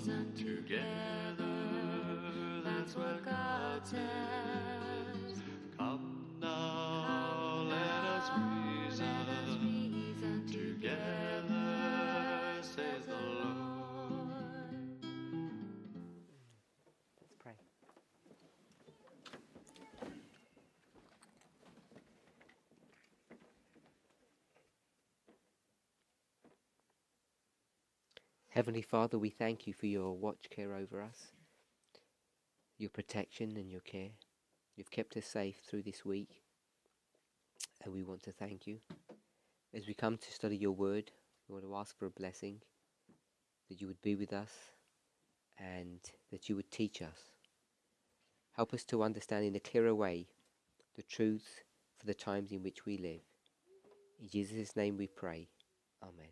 together, that's what God says. Come now, let us reason together, says the Lord. Let's pray. Heavenly Father, we thank you for your watch care over us, your protection and your care. You've kept us safe through this week, and we want to thank you. As we come to study your word, we want to ask for a blessing, that you would be with us and that you would teach us. Help us to understand in a clearer way the truths for the times in which we live. In Jesus' name we pray. Amen.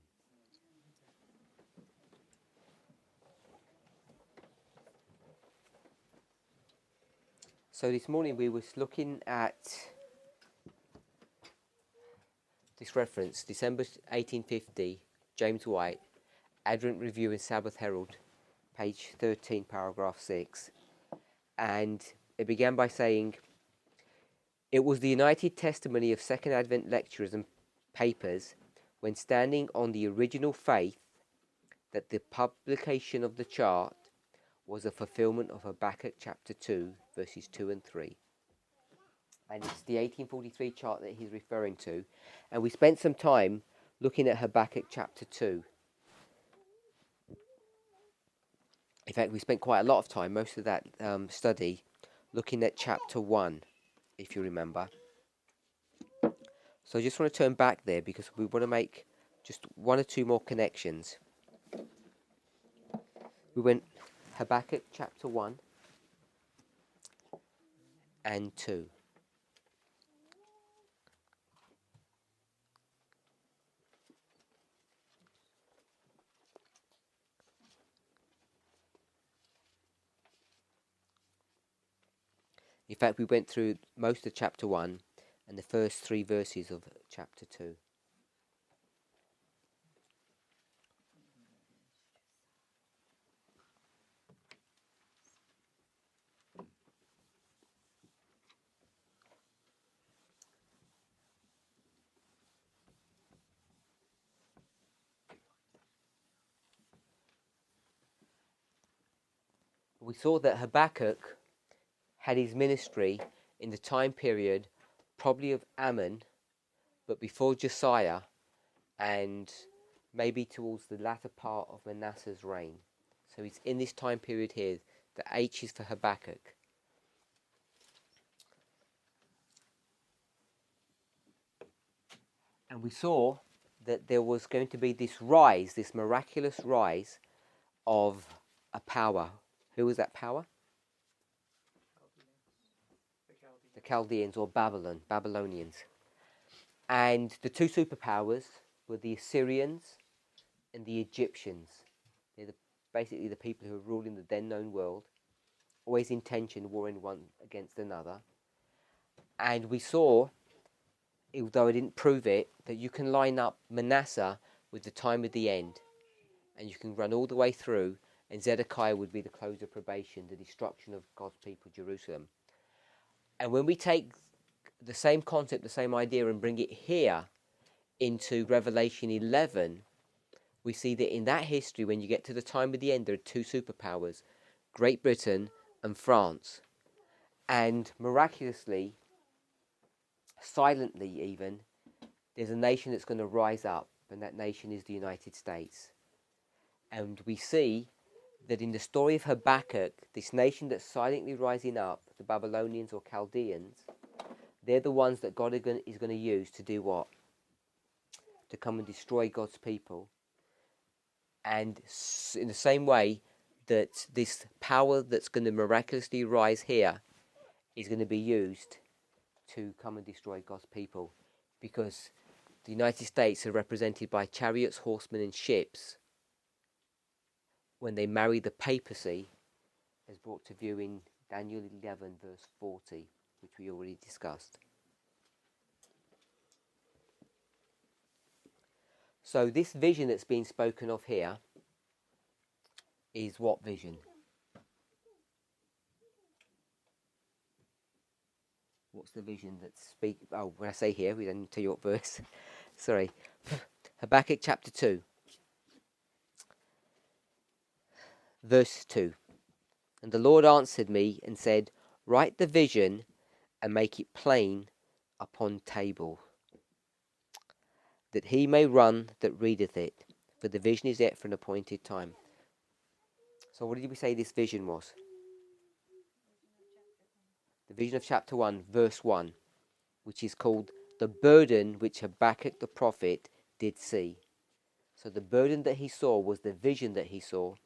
So this morning we was looking at this reference, December 1850, James White, Advent Review and Sabbath Herald, page 13, paragraph 6. And it began by saying, "It was the united testimony of Second Advent lecturers and papers when standing on the original faith that the publication of the chart was a fulfillment of Habakkuk chapter 2, verses 2 and 3. And it's the 1843 chart that he's referring to. And we spent some time looking at Habakkuk chapter 2. In fact, we spent quite a lot of time, most of that study, looking at chapter 1, if you remember. So I just want to turn back there because we want to make just one or two more connections. We went Habakkuk chapter 1 and 2. In fact, we went through most of chapter 1 and the first 3 verses of chapter 2. We saw that Habakkuk had his ministry in the time period probably of Ammon, but before Josiah, and maybe towards the latter part of Manasseh's reign. So it's in this time period here. The H is for Habakkuk. And we saw that there was going to be this rise, this miraculous rise of a power. Who was that power? The Chaldeans or Babylonians. And the two superpowers were the Assyrians and the Egyptians. They're basically the people who are ruling the then known world, always in tension, warring one against another. And we saw, although I didn't prove it, that you can line up Manasseh with the time of the end, and you can run all the way through, and Zedekiah would be the close of probation, the destruction of God's people, Jerusalem. And when we take the same concept, the same idea, and bring it here into Revelation 11, we see that in that history, when you get to the time of the end, there are two superpowers, Great Britain and France. And miraculously, silently even, there's a nation that's going to rise up, and that nation is the United States. And we see that in the story of Habakkuk, this nation that's silently rising up, the Babylonians or Chaldeans, they're the ones that God is going to use to do what? To come and destroy God's people. And in the same way that this power that's going to miraculously rise here is going to be used to come and destroy God's people, because the United States are represented by chariots, horsemen and ships when they marry the papacy, as brought to view in Daniel 11 verse 40, which we already discussed. So this vision that's being spoken of here is what vision? What's the vision that speak? Oh, when I say here, we don't tell you what verse. Sorry. Habakkuk chapter 2, verse 2. And the Lord answered me and said, write the vision and make it plain upon table, that he may run that readeth it, for the vision is yet for an appointed time. So what did we say this vision was? The vision of chapter 1, verse 1, which is called the burden which Habakkuk the prophet did see. So the burden that he saw was the vision that he saw,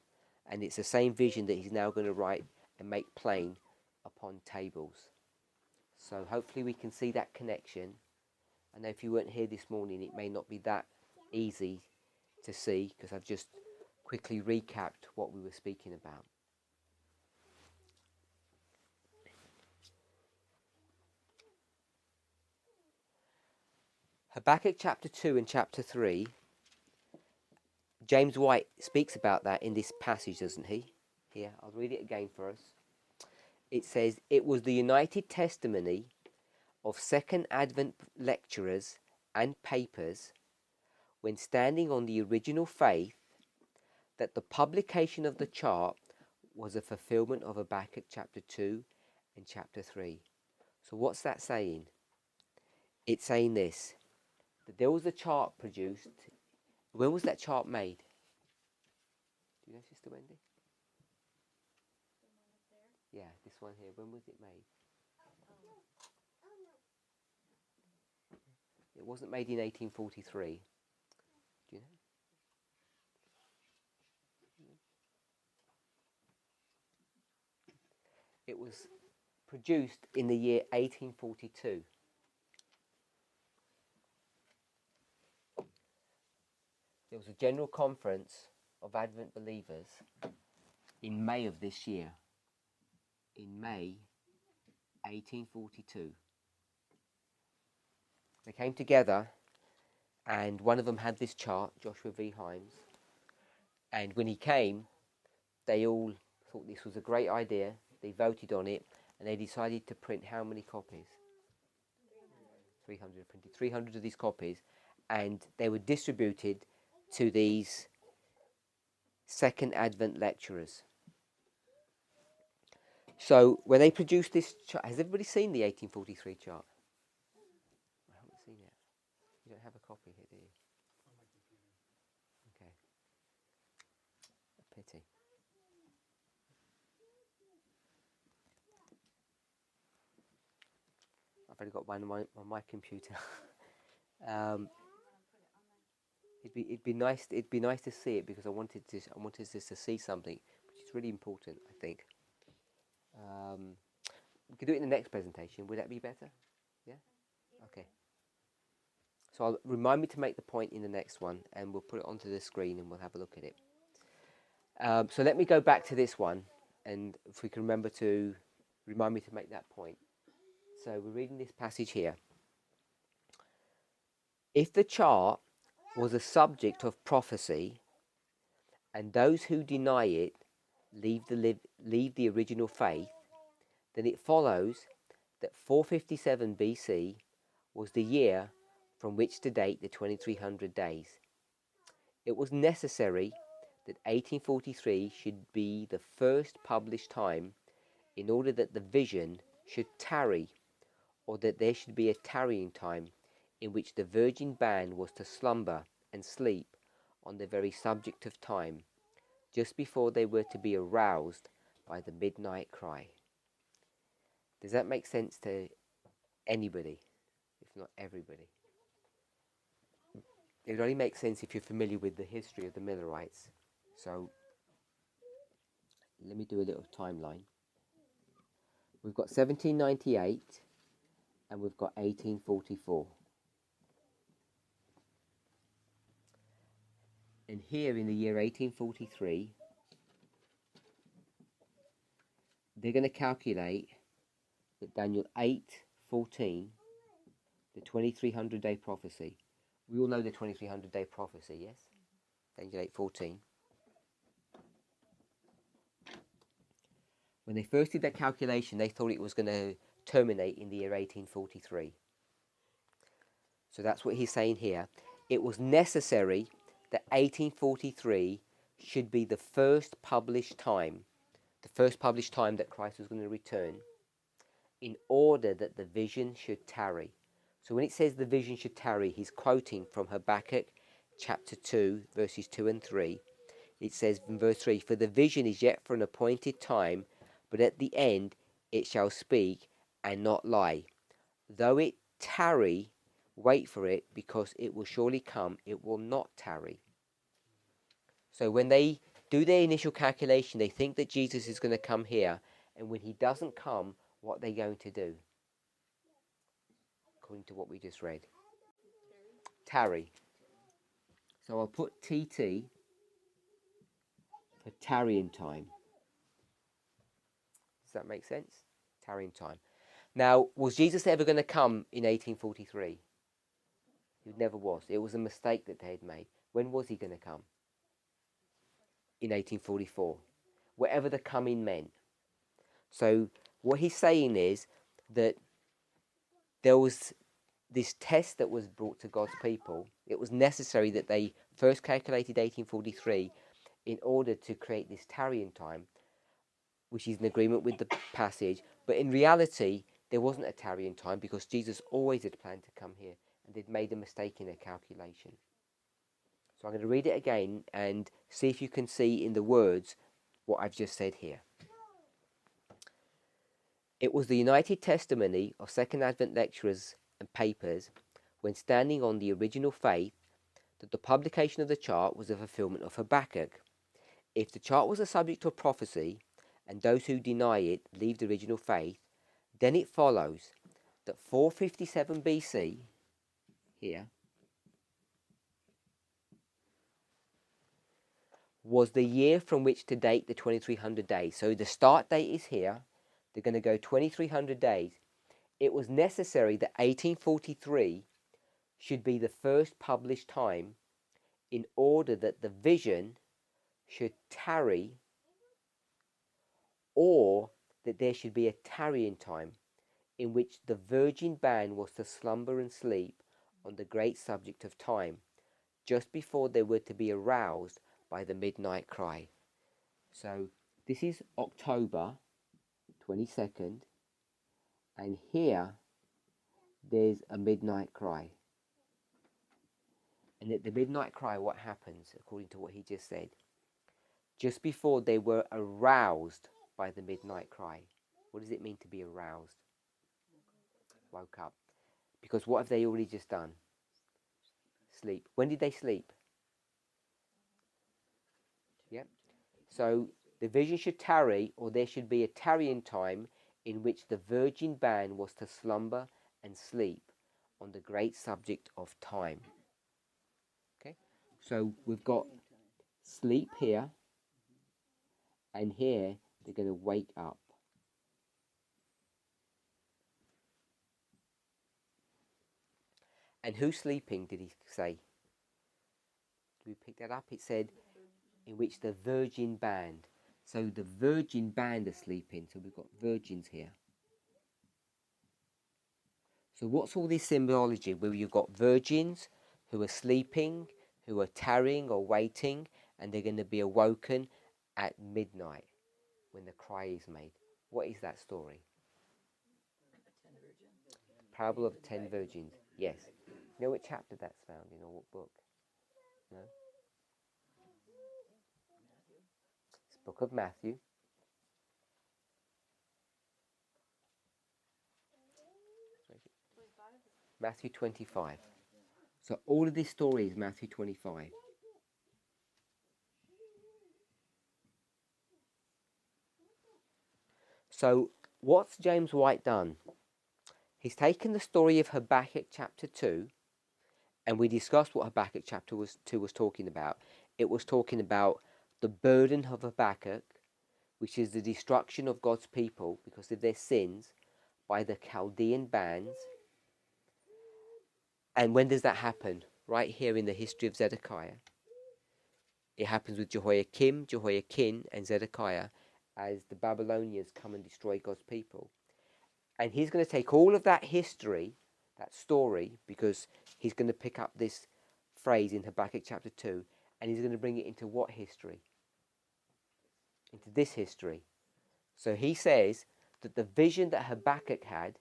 and it's the same vision that he's now going to write and make plain upon tables. So hopefully we can see that connection. I know if you weren't here this morning, it may not be that easy to see, because I've just quickly recapped what we were speaking about. Habakkuk chapter 2 and chapter 3, James White speaks about that in this passage, doesn't he? Here, I'll read it again for us. It says, it was the united testimony of Second Advent lecturers and papers, when standing on the original faith, that the publication of the chart was a fulfillment of Habakkuk chapter 2 and chapter 3. So what's that saying? It's saying this, that there was a chart produced. When was that chart made? Do you know, Sister Wendy? Yeah, this one here. When was it made? It wasn't made in 1843. Do you know? It was produced in the year 1842. There was a general conference of Advent believers in May of this year. In May 1842. They came together, and one of them had this chart, Joshua V. Himes. And when he came, they all thought this was a great idea. They voted on it, and they decided to print how many copies? 300 printed 300 of these copies, and they were distributed to these Second Advent lecturers. So when they produced this chart, has everybody seen the 1843 chart? I haven't seen it. You don't have a copy here, do you? Okay. A pity. I've only got one on my computer. It'd be nice. It'd be nice to see it, because I wanted us to see something which is really important, I think. We could do it in the next presentation. Would that be better? Yeah. Okay. So I'll remind me to make the point in the next one, and we'll put it onto the screen and we'll have a look at it. So let me go back to this one, and if we can remember to remind me to make that point. So we're reading this passage here. If the chart was a subject of prophecy, and those who deny it leave the original faith, then it follows that 457 BC was the year from which to date the 2300 days. It was necessary that 1843 should be the first published time, in order that the vision should tarry, or that there should be a tarrying time in which the virgin band was to slumber and sleep on the very subject of time, just before they were to be aroused by the midnight cry. Does that make sense to anybody, if not everybody? It would only make sense if you're familiar with the history of the Millerites. So let me do a little timeline. We've got 1798 and we've got 1844. And here in the year 1843, they're going to calculate that Daniel 8:14, the 2300 day prophecy. We all know the 2300 day prophecy, yes? Daniel 8:14. When they first did that calculation, they thought it was going to terminate in the year 1843. So that's what he's saying here. It was necessary that 1843 should be the first published time that Christ was going to return, in order that the vision should tarry. So when it says the vision should tarry, he's quoting from Habakkuk chapter 2, verses 2 and 3. It says in verse 3, "For the vision is yet for an appointed time, but at the end it shall speak and not lie. Though it tarry, wait for it, because it will surely come, it will not tarry." So when they do their initial calculation, they think that Jesus is going to come here, and when he doesn't come, what are they going to do? According to what we just read. Tarry. So I'll put TT for tarrying time. Does that make sense? Tarrying time. Now, was Jesus ever going to come in 1843? He never was. It was a mistake that they had made. When was he going to come? In 1844. Whatever the coming meant. So what he's saying is that there was this test that was brought to God's people. It was necessary that they first calculated 1843 in order to create this tarrying time, which is in agreement with the passage. But in reality, there wasn't a tarrying time, because Jesus always had planned to come here, and they'd made a mistake in their calculation. So I'm going to read it again and see if you can see in the words what I've just said here. It was the united testimony of Second Advent lecturers and papers, when standing on the original faith, that the publication of the chart was a fulfillment of Habakkuk. If the chart was a subject of prophecy, and those who deny it leave the original faith, then it follows that 457 BC, here, was the year from which to date the 2300 days. So the start date is here. They're going to go 2300 days. It was necessary that 1843 should be the first published time, in order that the vision should tarry, or that there should be a tarrying time, in which the virgin band was to slumber and sleep on the great subject of time, just before they were to be aroused by the midnight cry. So this is October 22nd, and here there's a midnight cry. And at the midnight cry, what happens, according to what he just said? Just before they were aroused by the midnight cry. What does it mean to be aroused? Woke up. Because what have they already just done? Sleep. When did they sleep? Yep. So the vision should tarry, or there should be a tarrying time, in which the virgin band was to slumber and sleep on the great subject of time. Okay. So we've got sleep here, and here they're going to wake up. And who's sleeping, did he say? Did we pick that up? It said, in which the virgin band. So the virgin band are sleeping. So we've got virgins here. So what's all this symbology? Where you've got virgins who are sleeping, who are tarrying or waiting, and they're going to be awoken at midnight when the cry is made. What is that story? Parable of 10 virgins. Yes. You know what chapter that's found in, or what book? No? It's the book of Matthew. Matthew 25. So all of this story is Matthew 25. So what's James White done? He's taken the story of Habakkuk chapter 2, and we discussed what Habakkuk chapter 2 was talking about. It was talking about the burden of Habakkuk, which is the destruction of God's people because of their sins by the Chaldean bands. And when does that happen? Right here in the history of Zedekiah. It happens with Jehoiakim, Jehoiakim, and Zedekiah. as the Babylonians come and destroy God's people. And he's going to take all of that history, that story, because he's going to pick up this phrase in Habakkuk chapter 2, and he's going to bring it into what history? Into this history. So he says that the vision that Habakkuk had,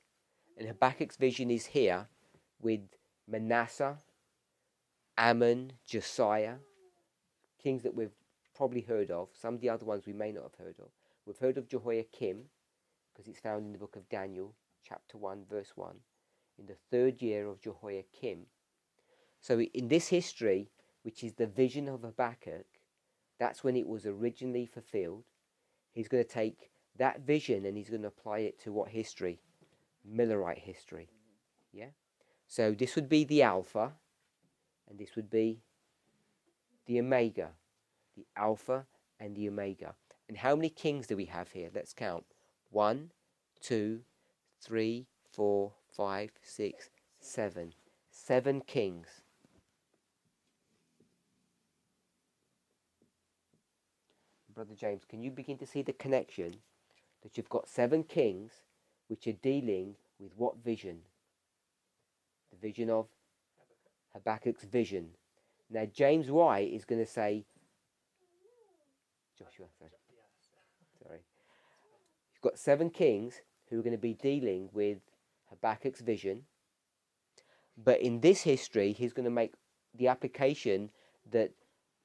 and Habakkuk's vision is here with Manasseh, Ammon, Josiah, kings that we've probably heard of. Some of the other ones we may not have heard of. We've heard of Jehoiakim, because it's found in the book of Daniel, chapter 1, verse 1, in the 3rd year of Jehoiakim. So in this history, which is the vision of Habakkuk, that's when it was originally fulfilled. He's going to take that vision and he's going to apply it to what history? Millerite history. Yeah? So this would be the Alpha, and this would be the Omega. The Alpha and the Omega. And how many kings do we have here? Let's count. 1, 2, 3, 4, 5, 6, 7. 7 kings. Brother James, can you begin to see the connection that you've got 7 kings which are dealing with what vision? The vision of Habakkuk's vision. Now James White is going to say, Joshua, sorry. You've got 7 kings who are going to be dealing with Habakkuk's vision. But in this history, he's going to make the application that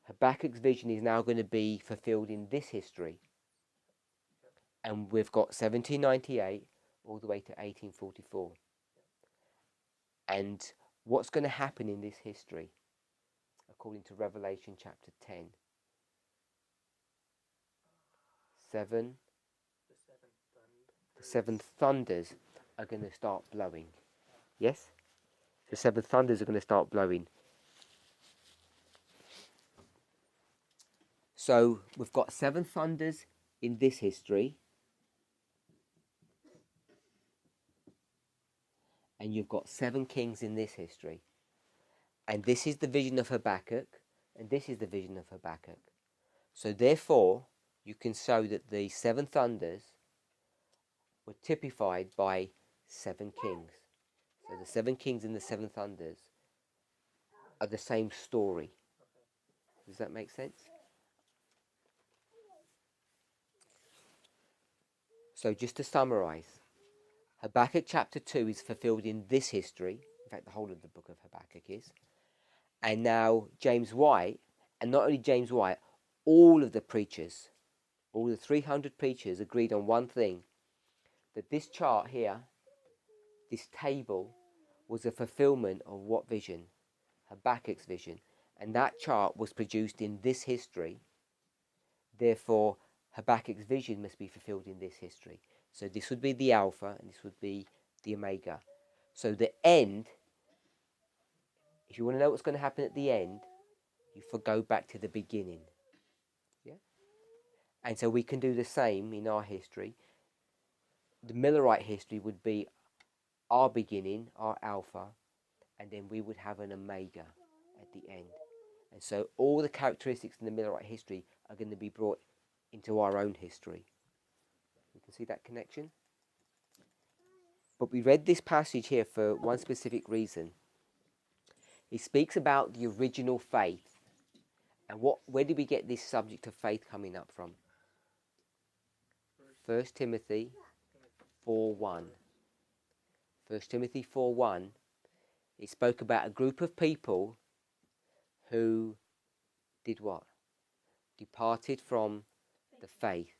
Habakkuk's vision is now going to be fulfilled in this history. And we've got 1798 all the way to 1844. And what's going to happen in this history, according to Revelation chapter 10? 7. The 7 thunders are going to start blowing. Yes? The 7 thunders are going to start blowing. So we've got 7 thunders in this history. And you've got 7 kings in this history. And this is the vision of Habakkuk. And this is the vision of Habakkuk. So therefore, you can show that the 7 thunders were typified by 7 kings. So the 7 kings and the 7 thunders are the same story. Does that make sense? So just to summarize, Habakkuk chapter 2 is fulfilled in this history. In fact, the whole of the book of Habakkuk is. And now James White, and not only James White, all of the preachers, all the 300 preachers agreed on one thing, that this chart here, this table, was a fulfillment of what vision? Habakkuk's vision. And that chart was produced in this history. Therefore, Habakkuk's vision must be fulfilled in this history. So this would be the Alpha and this would be the Omega. So the end, if you want to know what's going to happen at the end, you go back to the beginning. Yeah? And so we can do the same in our history. The Millerite history would be our beginning, our Alpha, and then we would have an Omega at the end. And so all the characteristics in the Millerite history are going to be brought into our own history. You can see that connection? But we read this passage here for one specific reason. It speaks about the original faith. And where did we get this subject of faith coming up from? 1 Timothy 4:1. 1 Timothy 4:1. It spoke about a group of people who did what? Departed from the faith.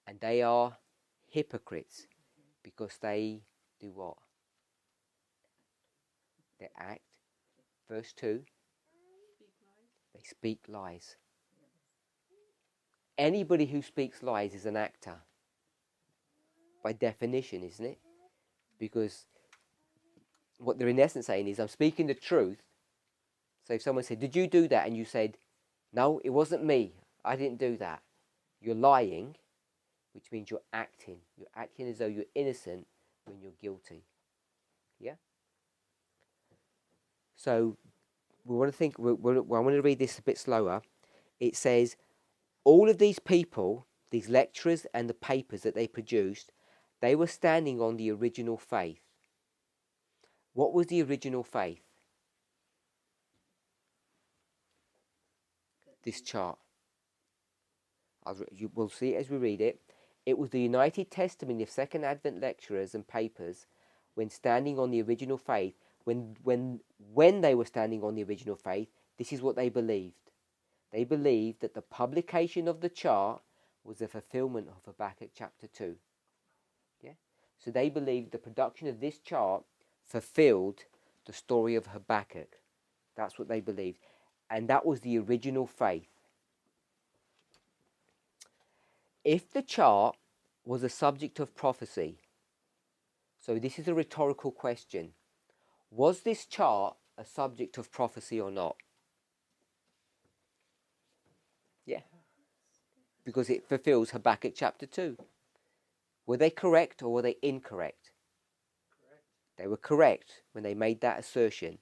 And they are hypocrites because they do what? They act. Verse 2. They speak lies. Anybody who speaks lies is an actor. By definition, isn't it? Because what they're in essence saying is, I'm speaking the truth. So if someone said, did you do that? And you said, no, it wasn't me. I didn't do that. You're lying, which means you're acting. You're acting as though you're innocent when you're guilty. Yeah? So we want to I want to read this a bit slower. It says, all of these people, these lecturers and the papers that they produced, they were standing on the original faith. What was the original faith? This chart. You will see it as we read it. It was the united testimony of Second Advent lecturers and papers when standing on the original faith. When they were standing on the original faith, this is what they believed. They believed that the publication of the chart was a fulfillment of Habakkuk chapter 2. Yeah? So they believed the production of this chart fulfilled the story of Habakkuk. That's what they believed. And that was the original faith. If the chart was a subject of prophecy, so this is a rhetorical question, was this chart a subject of prophecy or not? Yeah. Because it fulfills Habakkuk chapter 2. Were they correct or were they incorrect? Correct. They were correct when they made that assertion.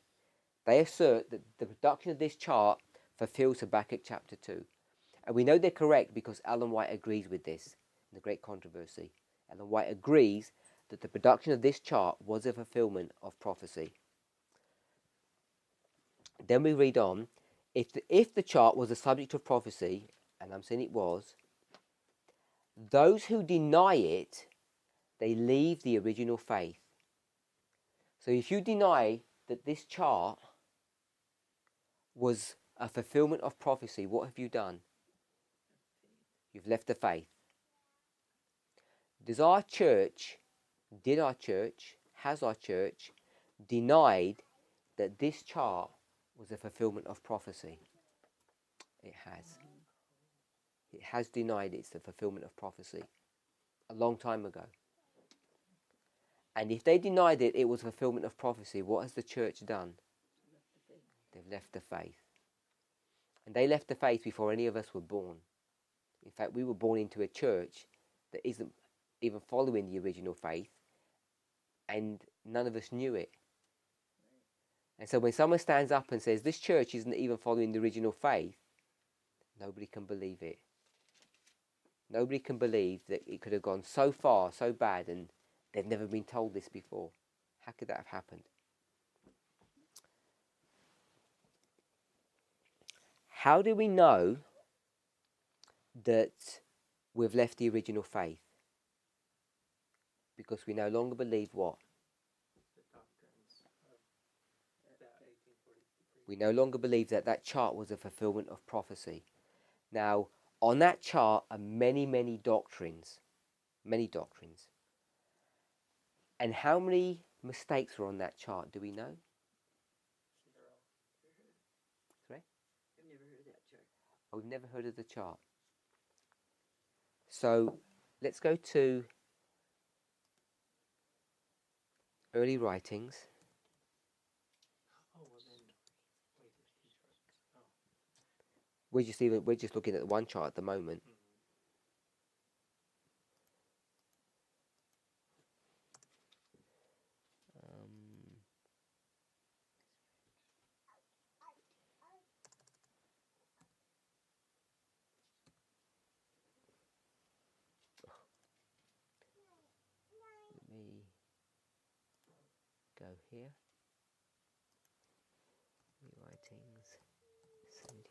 They assert that the production of this chart fulfills Habakkuk chapter 2. And we know they're correct because Ellen White agrees with this in the Great Controversy. Ellen White agrees that the production of this chart was a fulfillment of prophecy. Then we read on, if the chart was a subject of prophecy, and I'm saying it was, those who deny it, they leave the original faith. So if you deny that this chart was a fulfillment of prophecy, what have you done? You've left the faith. Has our church denied that this chart was a fulfillment of prophecy? It has. It has denied it's the fulfillment of prophecy a long time ago. And if they denied it was fulfillment of prophecy, what has the church done? They've left the faith. And they left the faith before any of us were born. In fact, we were born into a church that isn't even following the original faith, and none of us knew it. And so when someone stands up and says, this church isn't even following the original faith, nobody can believe it. Nobody can believe that it could have gone so far, so bad, and they've never been told this before. How could that have happened? How do we know that we've left the original faith? Because we no longer believe what? The doctrines of that 1843. We no longer believe that that chart was a fulfillment of prophecy. Now, on that chart are many, many doctrines. Many doctrines. And how many mistakes are on that chart? Do we know? Zero. Sorry? I've never heard of that chart. Oh, we've never heard of the chart. So, let's go to early writings. Oh, well then, wait, he's right. Oh. We're just looking at one chart at the moment. Let me go here. Early writings 74.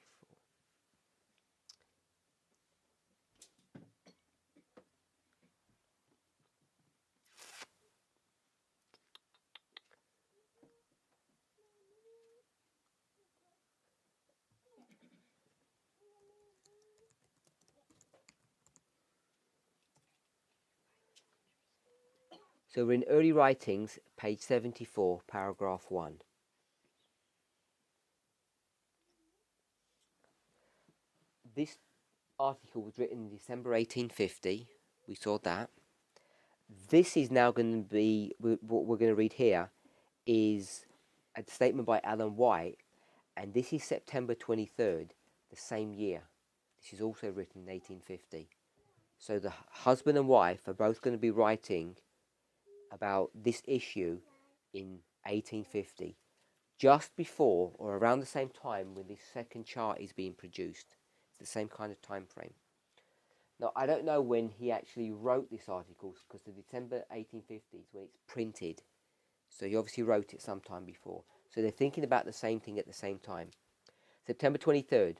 So we're in early writings, page 74, paragraph 1. This article was written in December 1850. We saw that. This is now going to be, what we're going to read here is a statement by Ellen White, and this is September 23rd, the same year. This is also written in 1850. So the husband and wife are both going to be writing about this issue in 1850, just before or around the same time when this second chart is being produced. It's the same kind of time frame. Now, I don't know when he actually wrote this article, because the December 1850 is when it's printed. So he obviously wrote it sometime before. So they're thinking about the same thing at the same time. September 23rd,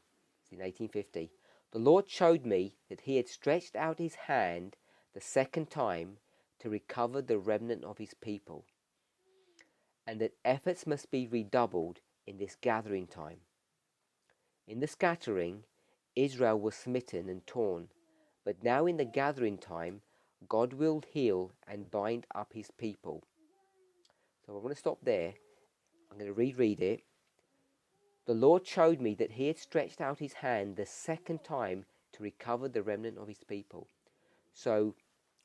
in 1850, the Lord showed me that he had stretched out his hand the second time to recover the remnant of his people, and that efforts must be redoubled in this gathering time. In the scattering, Israel was smitten and torn, but now in the gathering time, God will heal and bind up his people. So I'm going to stop there. I'm going to reread it. The Lord showed me that he had stretched out his hand the second time to recover the remnant of his people. So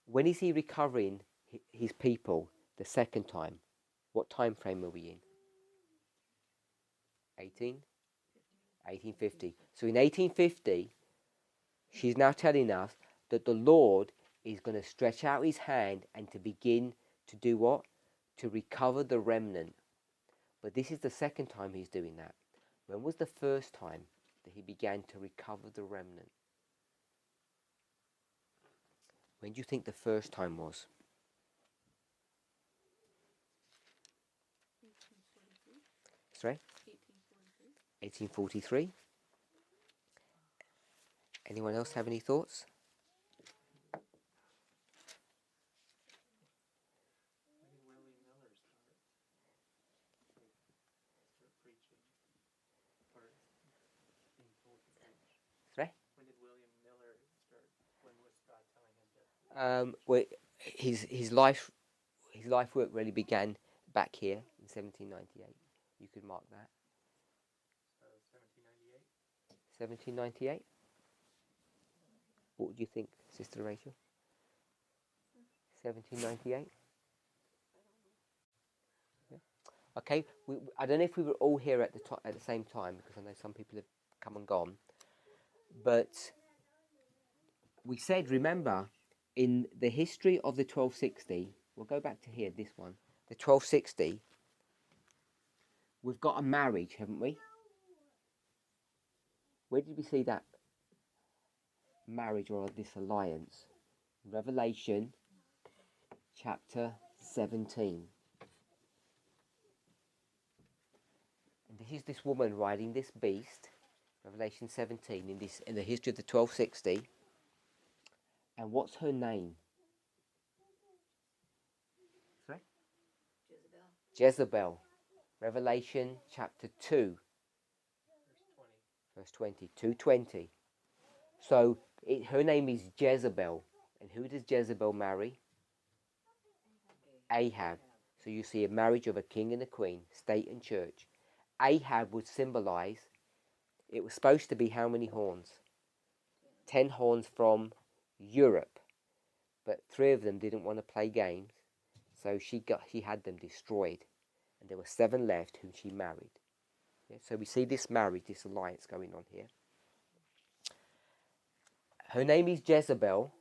when is he recovering his people the second time? What time frame are we in? 1850. So in 1850, she's now telling us that the Lord is going to stretch out his hand and to begin to do what? To recover the remnant. But this is the second time he's doing that. When was the first time that he began to recover the remnant? When do you think the first time was? 1843. Sorry? 1843. Anyone else have any thoughts? When did William Miller start preaching? Or being told to preach? Sorry? When did William Miller start? When was God telling him to? Well, his life work really began back here in 1798. You could mark that. 1798. 1798. What would you think, Sister Rachel? 1798. Yeah. Okay. I don't know if we were all here at the same time, because I know some people have come and gone. But we said, remember, in the history of the 1260, we'll go back to here, this one, the 1260, we've got a marriage, haven't we? Where did we see that marriage or this alliance? Revelation chapter 17. And this is this woman riding this beast, Revelation 17, in the history of the 1260. And what's her name? Sorry? Jezebel. Revelation chapter 2, verse 20. 2:20. So her name is Jezebel. And who does Jezebel marry? Ahab. So you see a marriage of a king and a queen, state and church. Ahab would symbolize, it was supposed to be how many horns? 10 horns from Europe. But 3 of them didn't want to play games. So she had them destroyed. And there were 7 left whom she married. Yeah, so we see this marriage, this alliance going on here. Her name is Jezebel,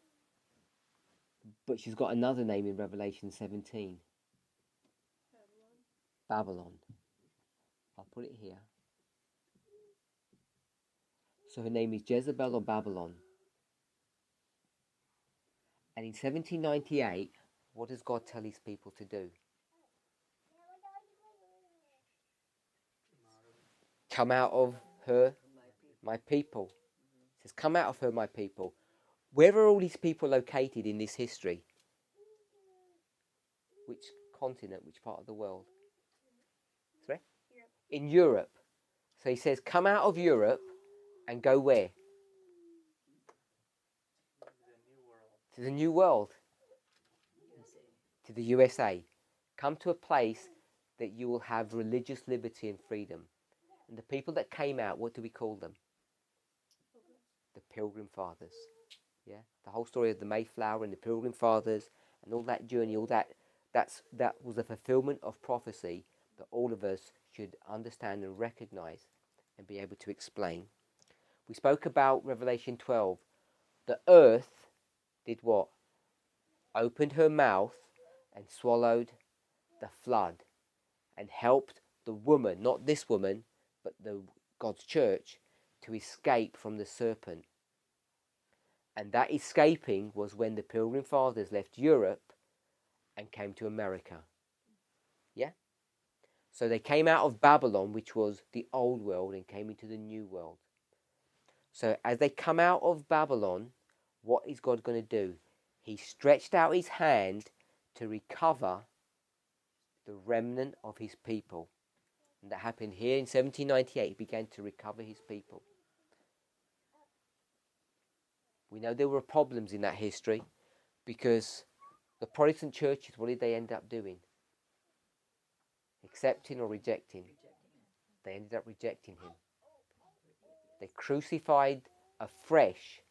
but she's got another name in Revelation 17. Babylon. I'll put it here. So her name is Jezebel or Babylon. And in 1798, what does God tell his people to do? Come out of her, my people. It says, come out of her, my people. Where are all these people located in this history? Which continent, which part of the world? Sorry? Europe. In Europe. So he says, come out of Europe and go where? To the new world. To the USA. Come to a place that you will have religious liberty and freedom. And the people that came out, what do we call them? The Pilgrim Fathers. Yeah, the whole story of the Mayflower and the Pilgrim Fathers and all that journey, that was a fulfillment of prophecy that all of us should understand and recognize and be able to explain. We spoke about Revelation 12. The earth did what? Opened her mouth and swallowed the flood and helped the woman, not this woman, but God's church, to escape from the serpent. And that escaping was when the Pilgrim Fathers left Europe and came to America. Yeah? So they came out of Babylon, which was the old world, and came into the new world. So as they come out of Babylon, what is God going to do? He stretched out his hand to recover the remnant of his people. And that happened here in 1798. He began to recover his people. We know there were problems in that history because the Protestant churches, what did they end up doing? Accepting or rejecting? They ended up rejecting him. They crucified afresh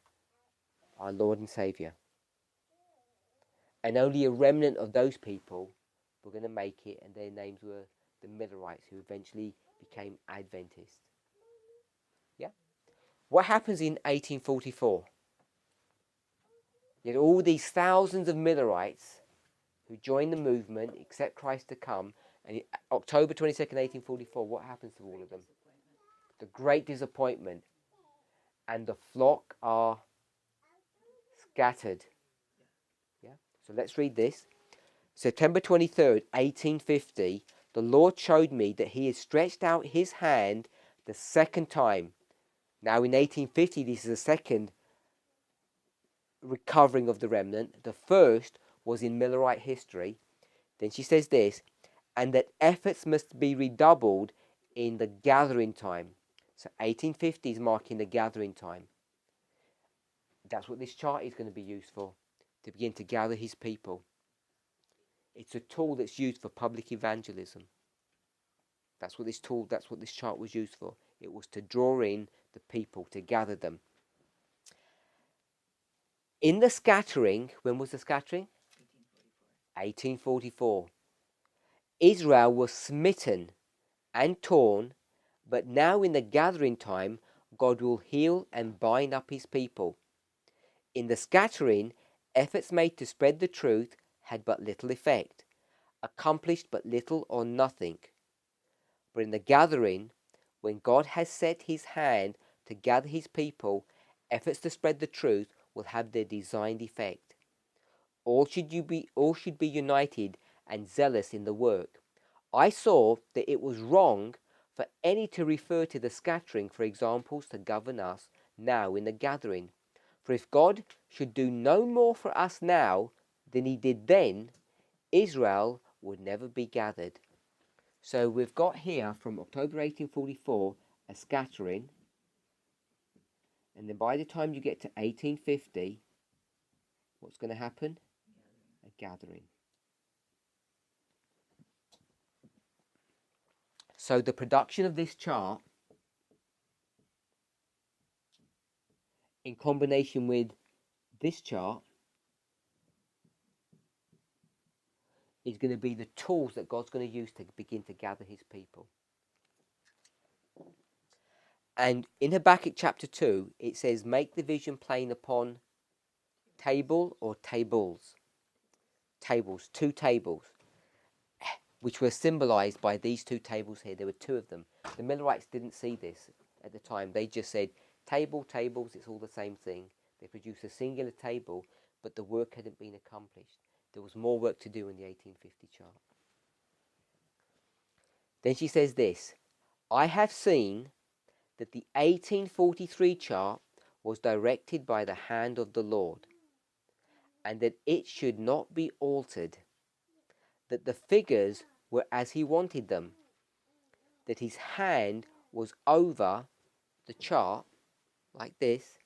our Lord and Saviour. And only a remnant of those people were going to make it, and their names were the Millerites, who eventually became Adventists. Yeah? What happens in 1844? You had all these thousands of Millerites who joined the movement, accept Christ to come, and in October 22nd, 1844, what happens to all of them? The great disappointment, and the flock are scattered. Yeah. So let's read this. September 23rd, 1850, the Lord showed me that he had stretched out his hand the second time. Now in 1850, this is the second recovering of the remnant. The first was in Millerite history. Then she says this, and that efforts must be redoubled in the gathering time. So 1850 is marking the gathering time. That's what this chart is going to be used for, to begin to gather his people. It's a tool that's used for public evangelism. That's what this chart was used for. It was to draw in the people, to gather them. In the scattering, when was the scattering? 1844. Israel was smitten and torn, but now in the gathering time, God will heal and bind up his people. In the scattering, efforts made to spread the truth had but little effect, accomplished but little or nothing. But in the gathering, when God has set his hand to gather his people, efforts to spread the truth will have their designed effect. All should be united and zealous in the work. I saw that it was wrong for any to refer to the scattering for examples to govern us now in the gathering. For if God should do no more for us now than he did then, Israel would never be gathered. So we've got here from October 1844 a scattering, and then by the time you get to 1850, what's going to happen? A gathering. So the production of this chart, in combination with this chart, is going to be the tools that God's going to use to begin to gather his people. And in Habakkuk chapter 2, it says, make the vision plain upon table or tables. Tables, two tables, which were symbolized by these two tables here. There were two of them. The Millerites didn't see this at the time. They just said, tables, it's all the same thing. They produced a singular table, but the work hadn't been accomplished. There was more work to do in the 1850 chart. Then she says this, I have seen that the 1843 chart was directed by the hand of the Lord, and that it should not be altered, that the figures were as he wanted them, that his hand was over the chart like this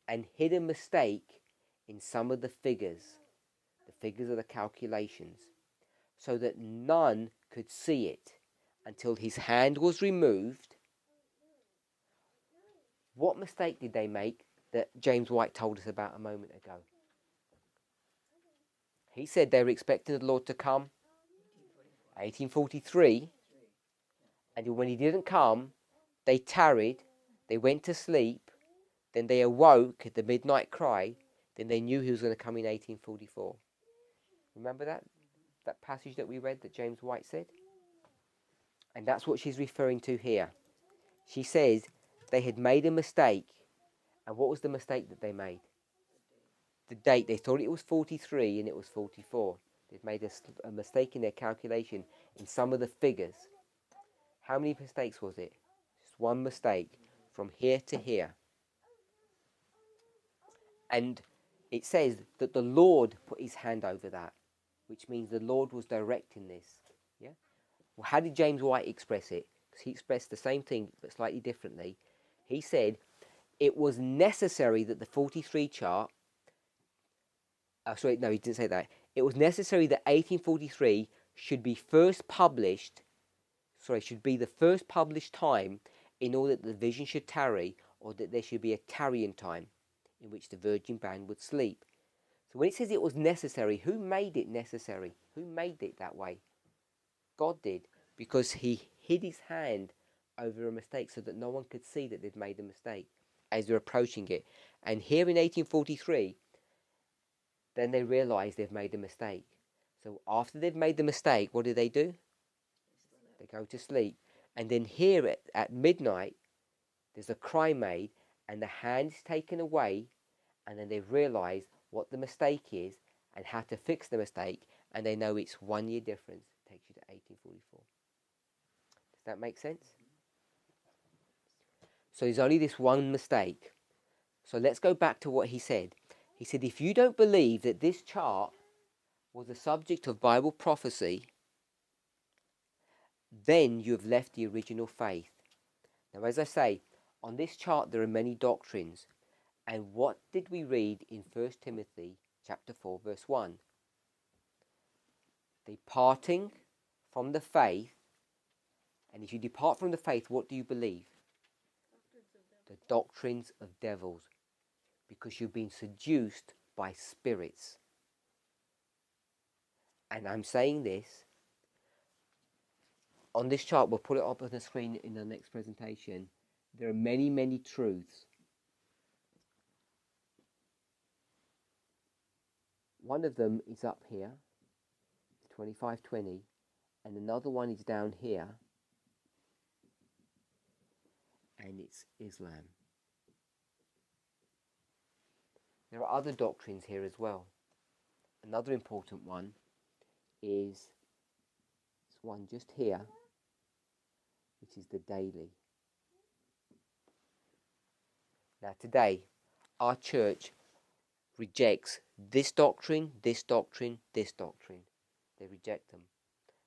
and hid a mistake in some of the figures of the calculations, so that none could see it until his hand was removed. What mistake did they make that James White told us about a moment ago? He said they were expecting the Lord to come 1843, and when he didn't come, they tarried, they went to sleep, then they awoke at the midnight cry, then they knew he was going to come in 1844. Remember that passage that we read that James White said? And that's what she's referring to here. She says they had made a mistake. And what was the mistake that they made? the date. They thought it was 43 and it was 44. They've made a mistake in their calculation in some of the figures. How many mistakes was it? Just one mistake from here to here. And it says that the Lord put his hand over that, which means the Lord was directing this. Yeah. Well, how did James White express it? Because he expressed the same thing but slightly differently. He said it was necessary that the 43 chart. Sorry, no, he didn't say that. It was necessary that 1843 should be first published. Sorry, should be the first published time in order that the vision should tarry, or that there should be a tarrying time in which the virgin band would sleep. So when it says it was necessary, who made it necessary? Who made it that way? God did, because he hid his hand over a mistake so that no one could see that they'd made a mistake as they're approaching it. And here in 1843, then they realise they've made a mistake. So after they've made the mistake, what do? They go to sleep. And then here at midnight, there's a cry made, and the hand is taken away, and then they realise what the mistake is and how to fix the mistake, and they know it's 1 year difference. It takes you to 1844. Does that make sense? So there's only this one mistake. So let's go back to what he said. He said, if you don't believe that this chart was the subject of Bible prophecy, then you have left the original faith. Now, as I say, on this chart there are many doctrines. And what did we read in 1 Timothy chapter 4, verse 1? Departing from the faith. And if you depart from the faith, what do you believe? The doctrines of devils. Because you've been seduced by spirits. And I'm saying this. On this chart, we'll put it up on the screen in the next presentation. There are many, many truths. One of them is up here, 2520, and another one is down here, and it's Islam. There are other doctrines here as well. Another important one is this one just here, which is the daily. Now today, our church rejects this doctrine, this doctrine, this doctrine. They reject them.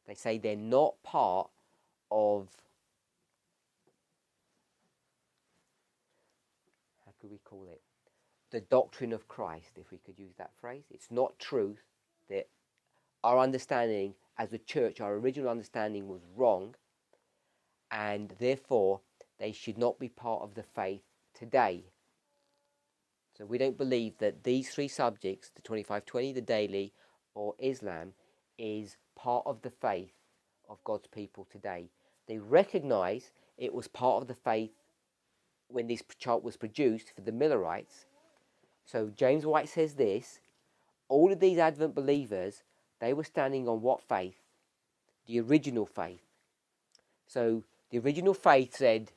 They say they're not part of, how could we call it? The doctrine of Christ, if we could use that phrase. It's not truth. That our understanding as a church, our original understanding was wrong, and therefore they should not be part of the faith today. So we don't believe that these three subjects, the 2520, the daily, or Islam, is part of the faith of God's people today. They recognise it was part of the faith when this chart was produced for the Millerites. So James White says this, all of these Advent believers, they were standing on what faith? The original faith. So the original faith said,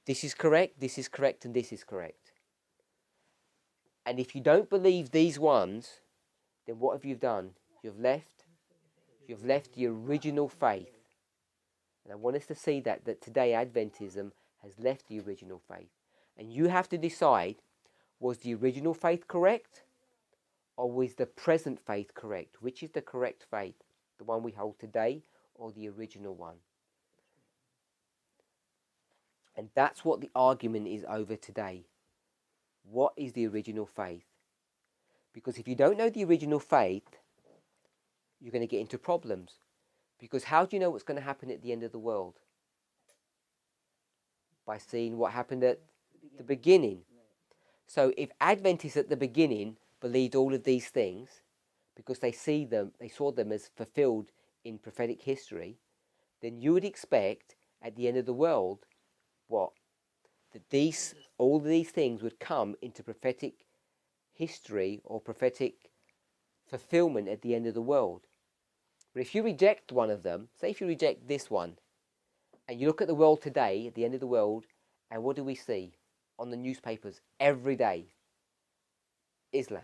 this is correct, and this is correct. And if you don't believe these ones, then what have you done? You've left the original faith. And I want us to see that today Adventism has left the original faith. And you have to decide, was the original faith correct? Or was the present faith correct? Which is the correct faith? The one we hold today or the original one? And that's what the argument is over today. What is the original faith? Because if you don't know the original faith, you're going to get into problems. Because how do you know what's going to happen at the end of the world? By seeing what happened at the beginning. So if Adventists at the beginning believed all of these things, because they saw them as fulfilled in prophetic history, then you would expect at the end of the world, what? That all of these things would come into prophetic history or prophetic fulfillment at the end of the world. But if you reject one of them, say if you reject this one, and you look at the world today, at the end of the world, and what do we see on the newspapers every day? Islam.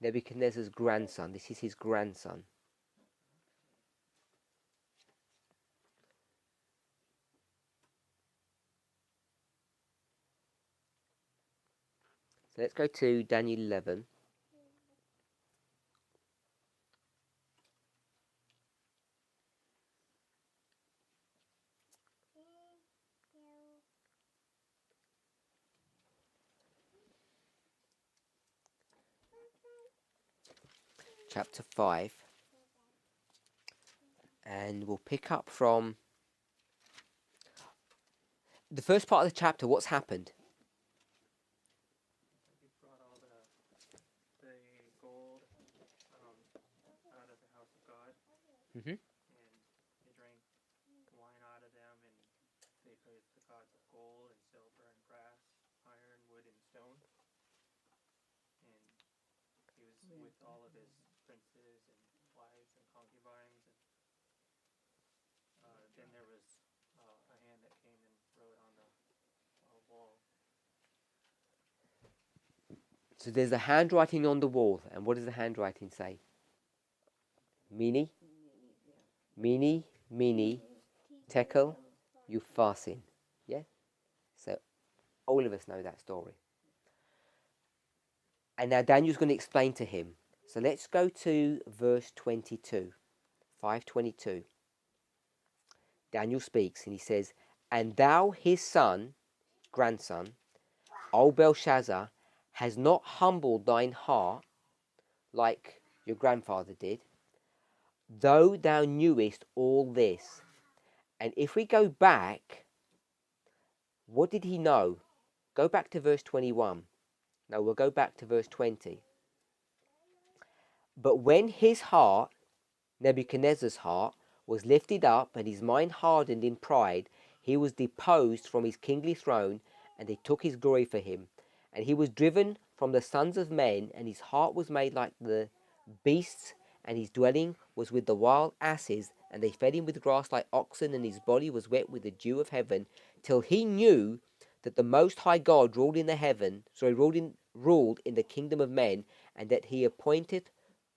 Nebuchadnezzar's grandson. This is his grandson. So let's go to Daniel 11. Chapter 5. And we'll pick up from the first part of the chapter. What's happened? He brought all the gold out of the house of God, Mm-hmm. and they drank wine out of them, and they praised the gods of gold and silver and brass, iron, wood, and stone. And he was with all of his princes and wives and concubines. And then there was a hand that came and wrote on the wall. So there's a handwriting on the wall, and what does the handwriting say? Mene, mene, mene, tekel, upharsin. Yeah? So all of us know that story. And now Daniel's going to explain to him. So let's go to verse 22, 5:22. Daniel speaks and he says, "And thou, his son, grandson, O Belshazzar, has not humbled thine heart like your grandfather did, though thou knewest all this." And if we go back, what did he know? Go back to verse 21. No, we'll go back to verse 20. But when his heart, Nebuchadnezzar's heart, was lifted up and his mind hardened in pride, he was deposed from his kingly throne, and they took his glory for him. And he was driven from the sons of men, and his heart was made like the beasts, and his dwelling was with the wild asses, and they fed him with grass like oxen, and his body was wet with the dew of heaven, till he knew that the Most High God ruled in the ruled in the kingdom of men, and that he appointed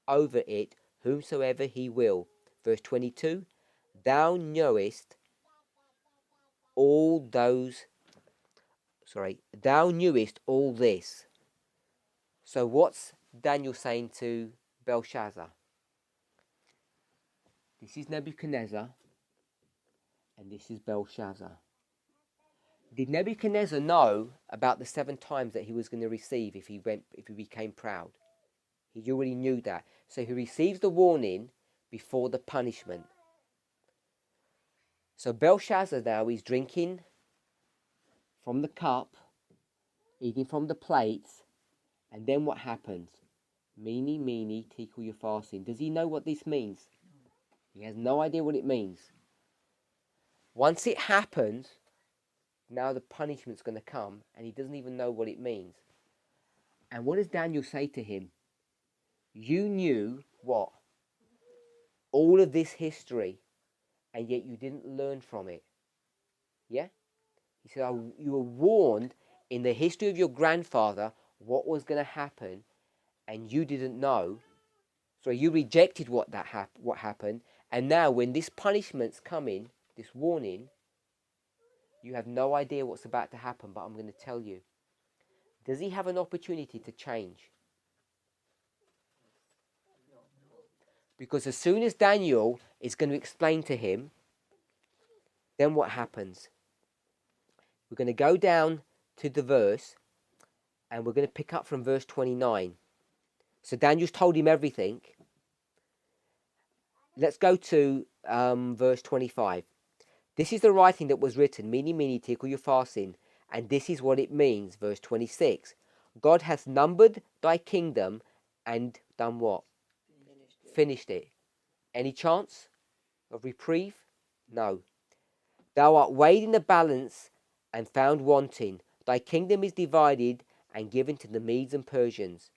over it whomsoever he will. Verse 22, thou knewest all this. So what's Daniel saying to Belshazzar? This is Nebuchadnezzar, and this is Belshazzar. Did Nebuchadnezzar know about the 7 times that he was going to receive if he became proud? He already knew that. So he receives the warning before the punishment. So Belshazzar now is drinking from the cup, eating from the plates, and then what happens? Mene, mene, tekel upharsin. Does he know what this means? He has no idea what it means. Once it happens, now the punishment's going to come, and he doesn't even know what it means. And what does Daniel say to him? You knew what? All of this history, and yet you didn't learn from it. Yeah? He said, you were warned in the history of your grandfather what was going to happen, and you didn't know. So you rejected what happened, and now when this punishment's coming, this warning, you have no idea what's about to happen, but I'm going to tell you. Does he have an opportunity to change? Because as soon as Daniel is going to explain to him, then what happens? We're going to go down to the verse, and we're going to pick up from verse 29. So Daniel's told him everything. Let's go to verse 25. This is the writing that was written, Mene, mene, tekel upharsin, and this is what it means. Verse 26. God hath numbered thy kingdom and done what? Finished it. Any chance of reprieve? No. Thou art weighed in the balance and found wanting. Thy kingdom is divided and given to the Medes and Persians.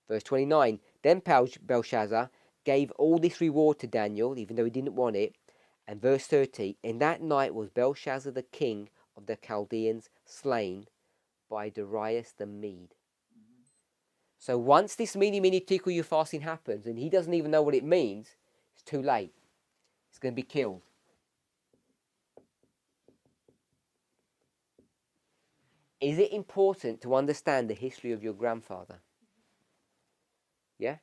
Verse 29. Then Belshazzar gave all this reward to Daniel, even though he didn't want it. And verse 30. In that night was Belshazzar the king of the Chaldeans slain by Darius the Mede. So once this mini mini tickle your fasting happens and he doesn't even know what it means, it's too late. He's going to be killed. Is it important to understand the history of your grandfather? Yeah?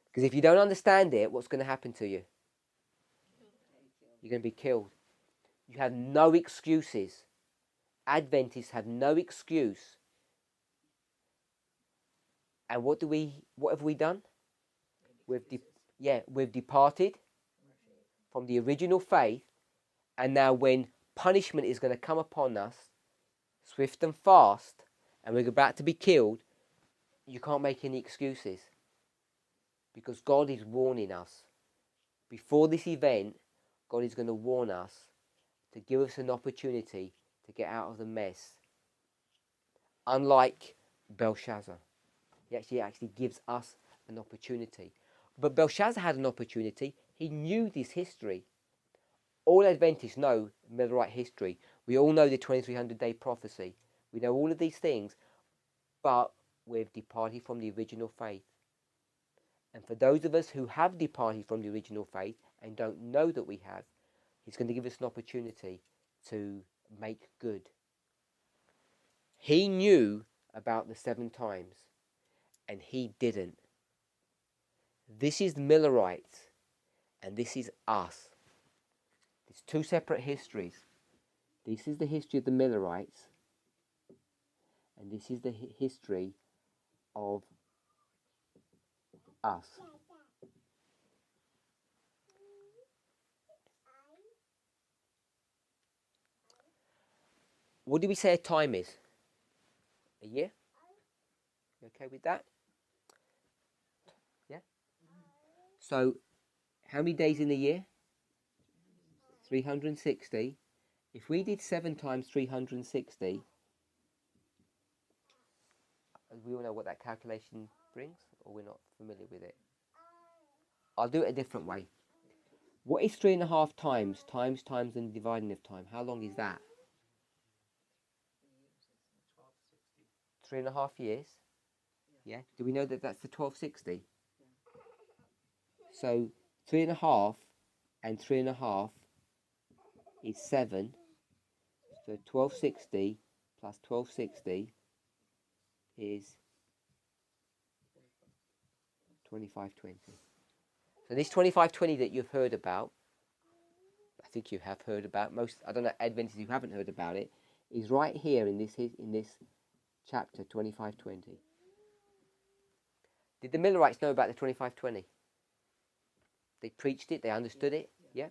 Because if you don't understand it, what's going to happen to you? You're going to be killed. You have no excuses. Adventists have no excuse. And what have we done? We've departed from the original faith, and now when punishment is going to come upon us, swift and fast, and we're about to be killed, you can't make any excuses. Because God is warning us. Before this event, God is going to warn us to give us an opportunity to get out of the mess. Unlike Belshazzar, he actually gives us an opportunity. But Belshazzar had an opportunity. He knew this history. All Adventists know Millerite history. We all know the 2300-day prophecy. We know all of these things, but we've departed from the original faith. And for those of us who have departed from the original faith and don't know that we have, he's going to give us an opportunity to make good. He knew about the 7 times, and he didn't. This is the Millerites, and this is us. It's 2 separate histories. This is the history of the Millerites, and this is the history of us. What do we say a time is? A year? You okay with that? Yeah? So, how many days in a year? 360. If we did 7 times 360, we all know what that calculation brings, or we're not familiar with it? I'll do it a different way. What is 3.5 times, times, and dividing of time? How long is that? 3.5 years. Yeah. Do we know that that's the 1260? So 3.5 and 3.5 is 7. So 1260 plus 1260 is 2520. So this 2520 that you've heard about, I think you have heard about, most, I don't know, Adventists who haven't heard about it, is right here in this chapter 2520. Did the Millerites know about the 2520? They preached it, they understood it, yeah?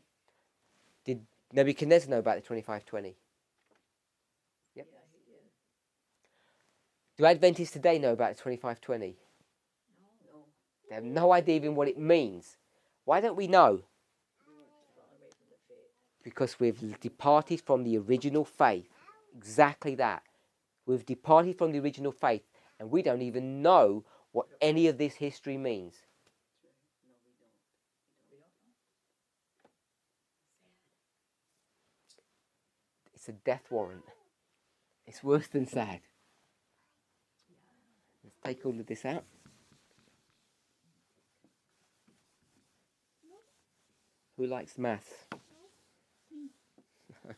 Did Nebuchadnezzar know about the 2520? Yep. Do Adventists today know about the 2520? No. They have no idea even what it means. Why don't we know? Because we've departed from the original faith. Exactly that. We've departed from the original faith, and we don't even know what any of this history means. It's a death warrant. It's worse than sad. Let's take all of this out. Who likes maths?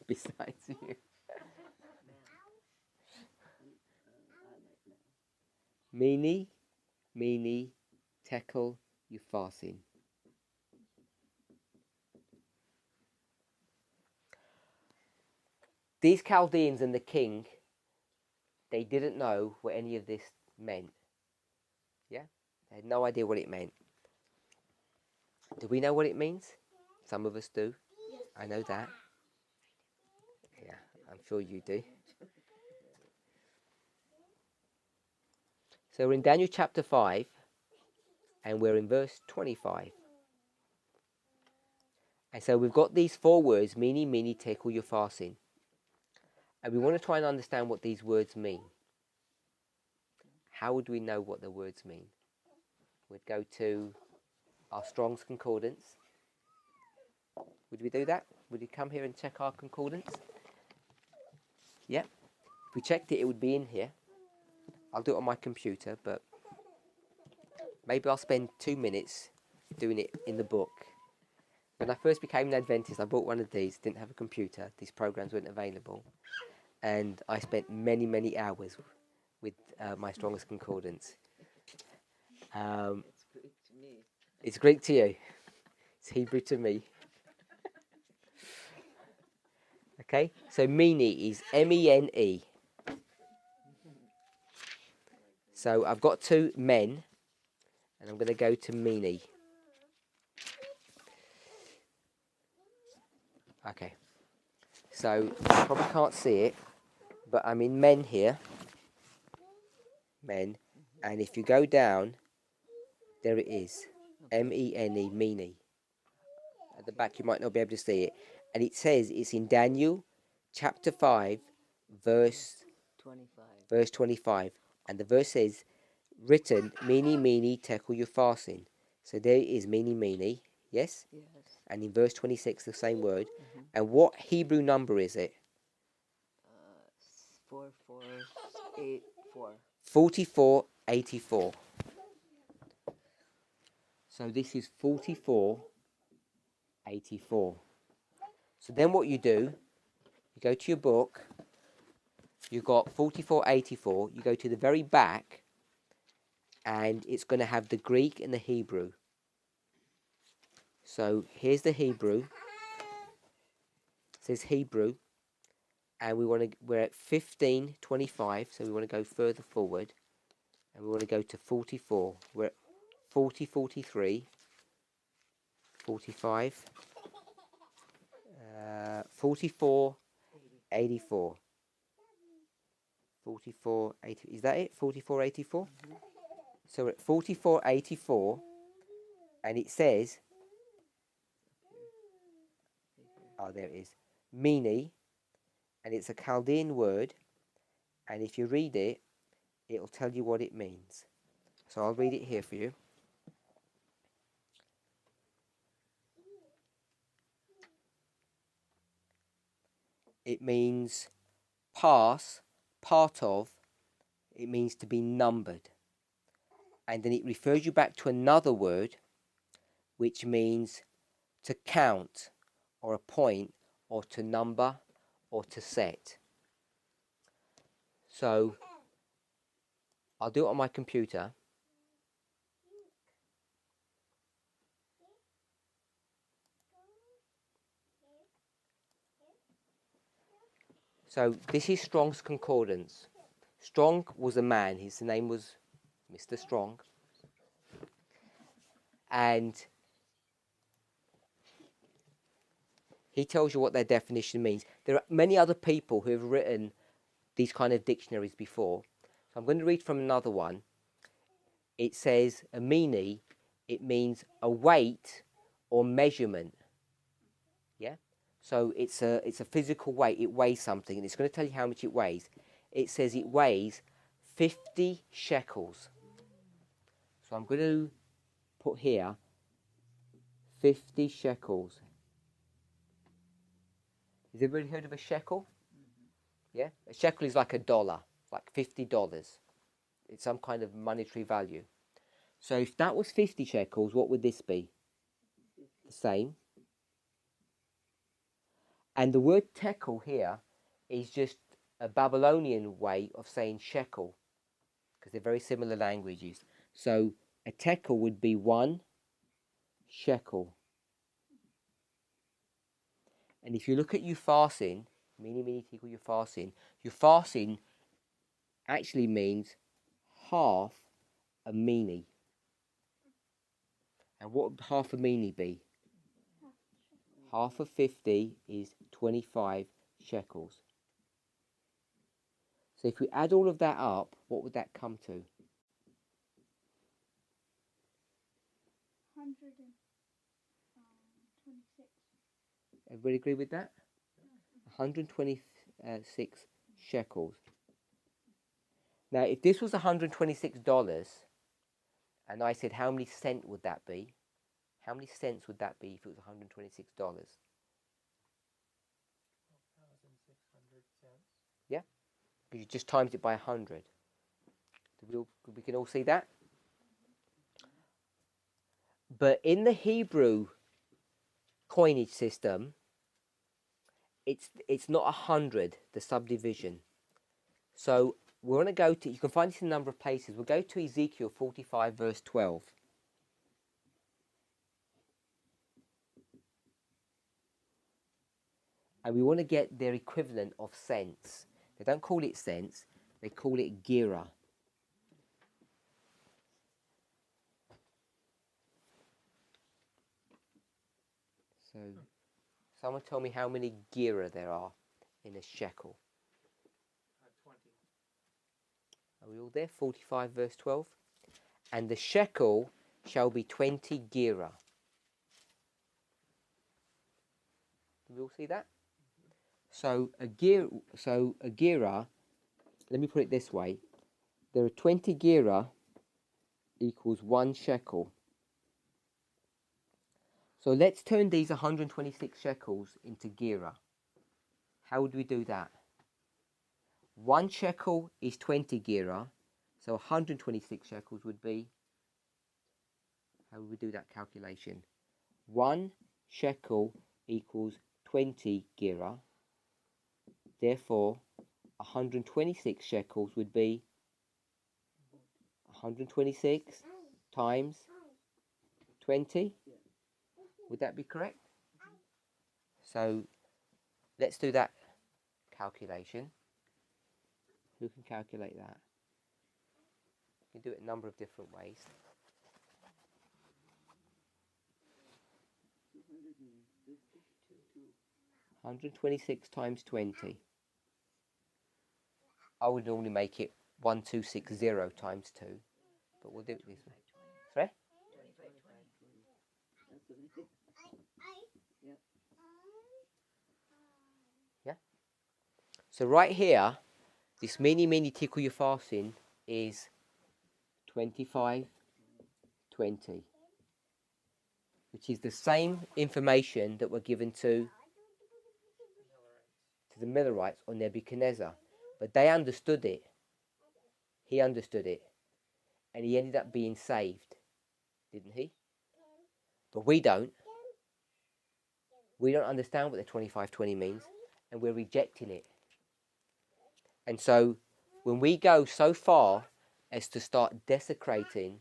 Besides you. Meeny, meeny, tekel, upharsin. These Chaldeans and the king, they didn't know what any of this meant. Yeah? They had no idea what it meant. Do we know what it means? Some of us do. I know that. Yeah, I'm sure you do. So we're in Daniel chapter 5, and we're in verse 25. And so we've got these 4 words, meeny, meeny, tekel, upharsin. And we want to try and understand what these words mean. How would we know what the words mean? We'd go to our Strong's Concordance. Would we do that? Would you come here and check our concordance? Yeah. If we checked it, it would be in here. I'll do it on my computer, but maybe I'll spend 2 minutes doing it in the book. When I first became an Adventist, I bought one of these. Didn't have a computer. These programs weren't available, and I spent many, many hours with my Strongest Concordance. It's Greek to me. It's Greek to you. It's Hebrew to me. Okay, so Mene is M-E-N-E. So I've got 2 men, and I'm going to go to Mene. Okay, so you probably can't see it, but I'm in men here. Men, and if you go down, there it is. M-E-N-E, Mene. At the back, you might not be able to see it. And it says it's in Daniel chapter 5, verse 25. And the verse says, written, Mene, Mene, tekel upharsin. So there it is, Mene, Mene. Yes? Yes. And in verse 26, the same word. And what Hebrew number is it? 4484. 4484. So this is 4484. So then what you do, you go to your book, you've got 4484, you go to the very back, and it's going to have the Greek and the Hebrew. So here's the Hebrew. It says Hebrew, and we're at 1525, so we want to go further forward, and we want to go to 44. We're at 4043, 45, 4484. 4480. Is that it? 4484? So we're at 4484, and it says, oh, there it is, Mene, and it's a Chaldean word, and if you read it, it'll tell you what it means. So I'll read it here for you. It means part of, it means to be numbered. And then it refers you back to another word, which means to count, or a point, or to number, or to set. So I'll do it on my computer. So this is Strong's Concordance. Strong was a man. His name was Mr. Strong. And he tells you what their definition means. There are many other people who have written these kind of dictionaries before. So I'm going to read from another one. It says, a mene, it means a weight or measurement. Yeah? So it's a physical weight. It weighs something, and it's going to tell you how much it weighs. It says it weighs 50 shekels. So I'm going to put here 50 shekels. Has everybody heard of a shekel? Yeah? A shekel is like $1, like $50. It's some kind of monetary value. So if that was 50 shekels, what would this be? The same. And the word tekel here is just a Babylonian way of saying shekel, because they're very similar languages. So a tekel would be 1 shekel. And if you look at upharsin, mene tekel upharsin actually means half a mene. And what would half a mene be? Half of 50 is 25 shekels. So if we add all of that up, what would that come to? 126. Everybody agree with that? 126 shekels. Now, if this was $126, and I said, how many cents would that be? How many cents would that be if it was $126? 1,600 cents. Yeah? Because you just times it by 100. We can all see that. But in the Hebrew coinage system, it's not 100, the subdivision. So we're going to go to, you can find this in a number of places. We'll go to Ezekiel 45 verse 12. And we want to get their equivalent of cents. They don't call it cents, they call it gira. So, someone tell me how many gira there are in a shekel. 20. Are we all there? 45 verse 12. And the shekel shall be 20 gira. Do we all see that? So a gira, let me put it this way. There are 20 gira equals 1 shekel. So let's turn these 126 shekels into gira. How would we do that? 1 shekel is 20 gira, so 126 shekels would be, how would we do that calculation? 1 shekel equals 20 gira, therefore 126 shekels would be 126 times 20. Would that be correct? So let's do that calculation. Who can calculate that? You can do it a number of different ways. 126 times 20. I would normally make it 1260 times 2, but we'll do it this way. Sorry? 25, 20. Yep. Yeah? So right here, this mini tickle your farsin is 25, 20, which is the same information that were given to the Millerites on Nebuchadnezzar. But they understood it. He understood it. And he ended up being saved. Didn't he? But we don't. We don't understand what the 25-20 means. And we're rejecting it. And so when we go so far as to start desecrating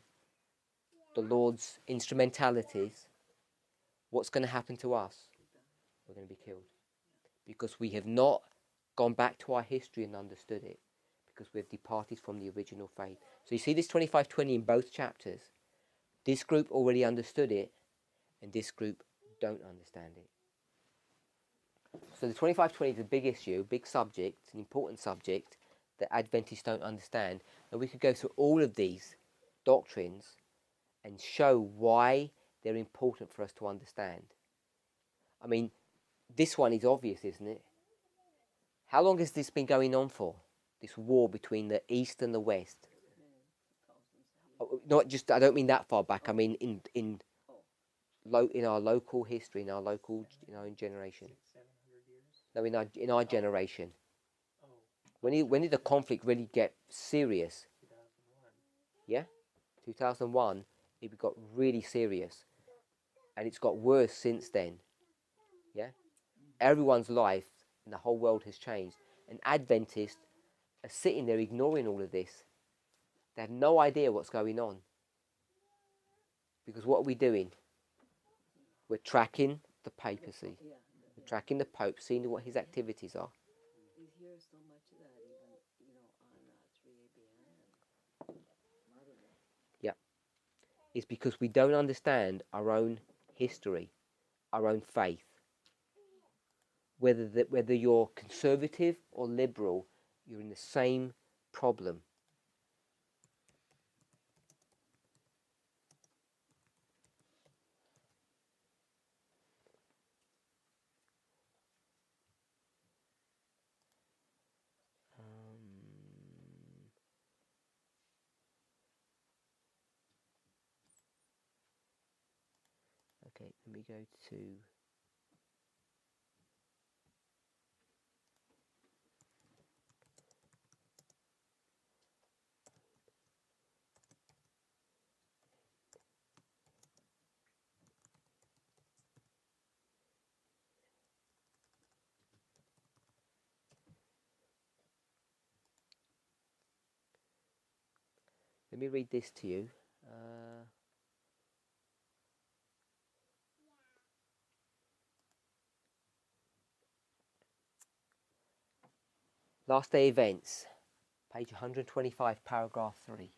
the Lord's instrumentalities, what's going to happen to us? We're going to be killed. Because we have not gone back to our history and understood it. Because we have departed from the original faith. So you see this 25-20 in both chapters. This group already understood it, and this group don't understand it. So the 25-20 is a big issue, big subject, an important subject that Adventists don't understand. And we could go through all of these doctrines and show why they're important for us to understand. I mean, this one is obvious, isn't it? How long has this been going on for? This war between the East and the West. Not just, I don't mean that far back. I mean in our local history, in our local, generation. 600-700 years. No, in our generation. Oh, When did the conflict really get serious? 2001. Yeah, 2001. It got really serious, and it's got worse since then. Yeah, everyone's life in the whole world has changed, and Adventists are sitting there ignoring all of this. They have no idea what's going on. Because what are we doing? We're tracking the papacy. Yeah. We're tracking the Pope, seeing what his activities are. You hear so much of that even, on 3 Biant and Martyrdom. Yeah. It's because we don't understand our own history, our own faith. Whether you're conservative or liberal, you're in the same problem. Okay, let me go to... Let me read this to you. Last day events, page 125, paragraph 3.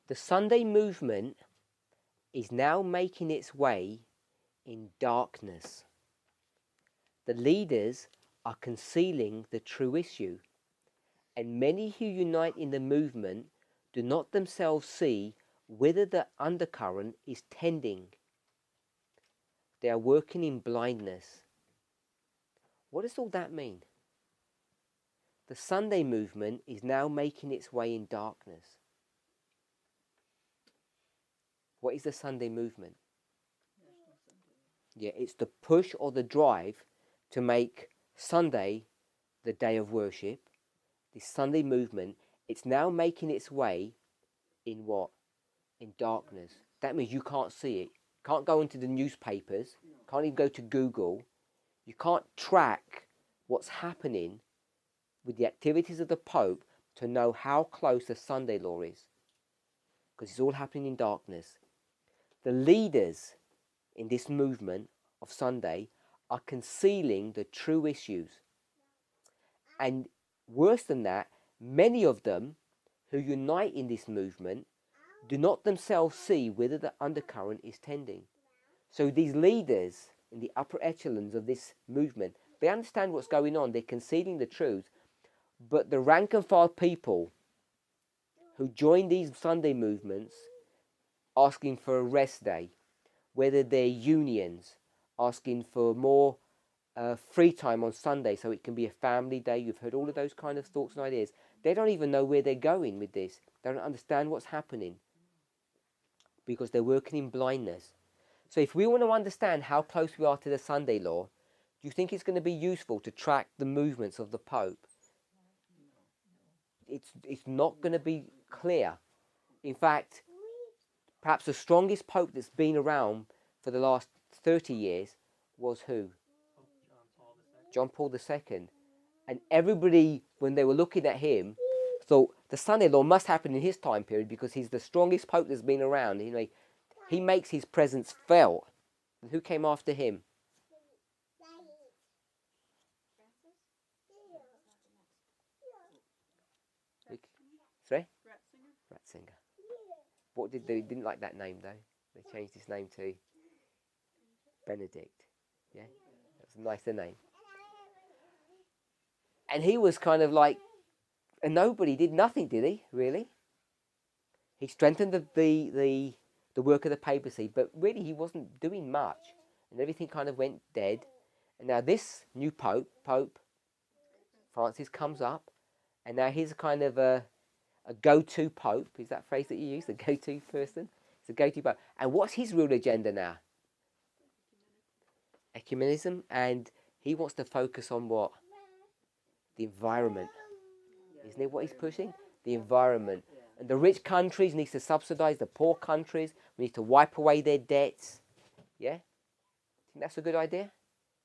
The Sunday movement is now making its way in darkness. The leaders are concealing the true issue, and many who unite in the movement do not themselves see whither the undercurrent is tending. They are working in blindness. What does all that mean? The Sunday movement is now making its way in darkness. What is the Sunday movement? Yeah, it's the push or the drive to make Sunday the day of worship. This Sunday movement, it's now making its way in what? In darkness. That means you can't see it. Can't go into the newspapers. Can't even go to Google. You can't track what's happening with the activities of the Pope to know how close the Sunday law is. Because it's all happening in darkness. The leaders in this movement of Sunday are concealing the true issues. And worse than that, many of them who unite in this movement do not themselves see whither the undercurrent is tending. So these leaders in the upper echelons of this movement, they understand what's going on, they're concealing the truth, but the rank and file people who join these Sunday movements asking for a rest day, whether they're unions, asking for more free time on Sunday so it can be a family day. You've heard all of those kind of thoughts and ideas. They don't even know where they're going with this. They don't understand what's happening because they're working in blindness. So if we want to understand how close we are to the Sunday law, do you think it's going to be useful to track the movements of the Pope? It's not going to be clear. In fact, perhaps the strongest Pope that's been around for the last 30 years was who? John Paul II. And everybody, when they were looking at him, thought the Sunday law must happen in his time period because he's the strongest Pope that's been around. You know, he makes his presence felt. And who came after him? Sorry? Ratzinger. What did they didn't like that name though? They changed his name to Benedict. Yeah, that's a nicer name. And he was kind of like a nobody. Did nothing, did he? Really? He strengthened the work of the papacy, but really he wasn't doing much, and everything kind of went dead. And now this new Pope Francis, comes up, and now he's kind of a go-to Pope. Is that phrase that you use? The go-to person? It's a go-to Pope. And what's his real agenda now? Ecumenism. And he wants to focus on what? The environment. Isn't it what he's pushing? The environment. And the rich countries need to subsidize the poor countries. We need to wipe away their debts. Yeah? Think that's a good idea?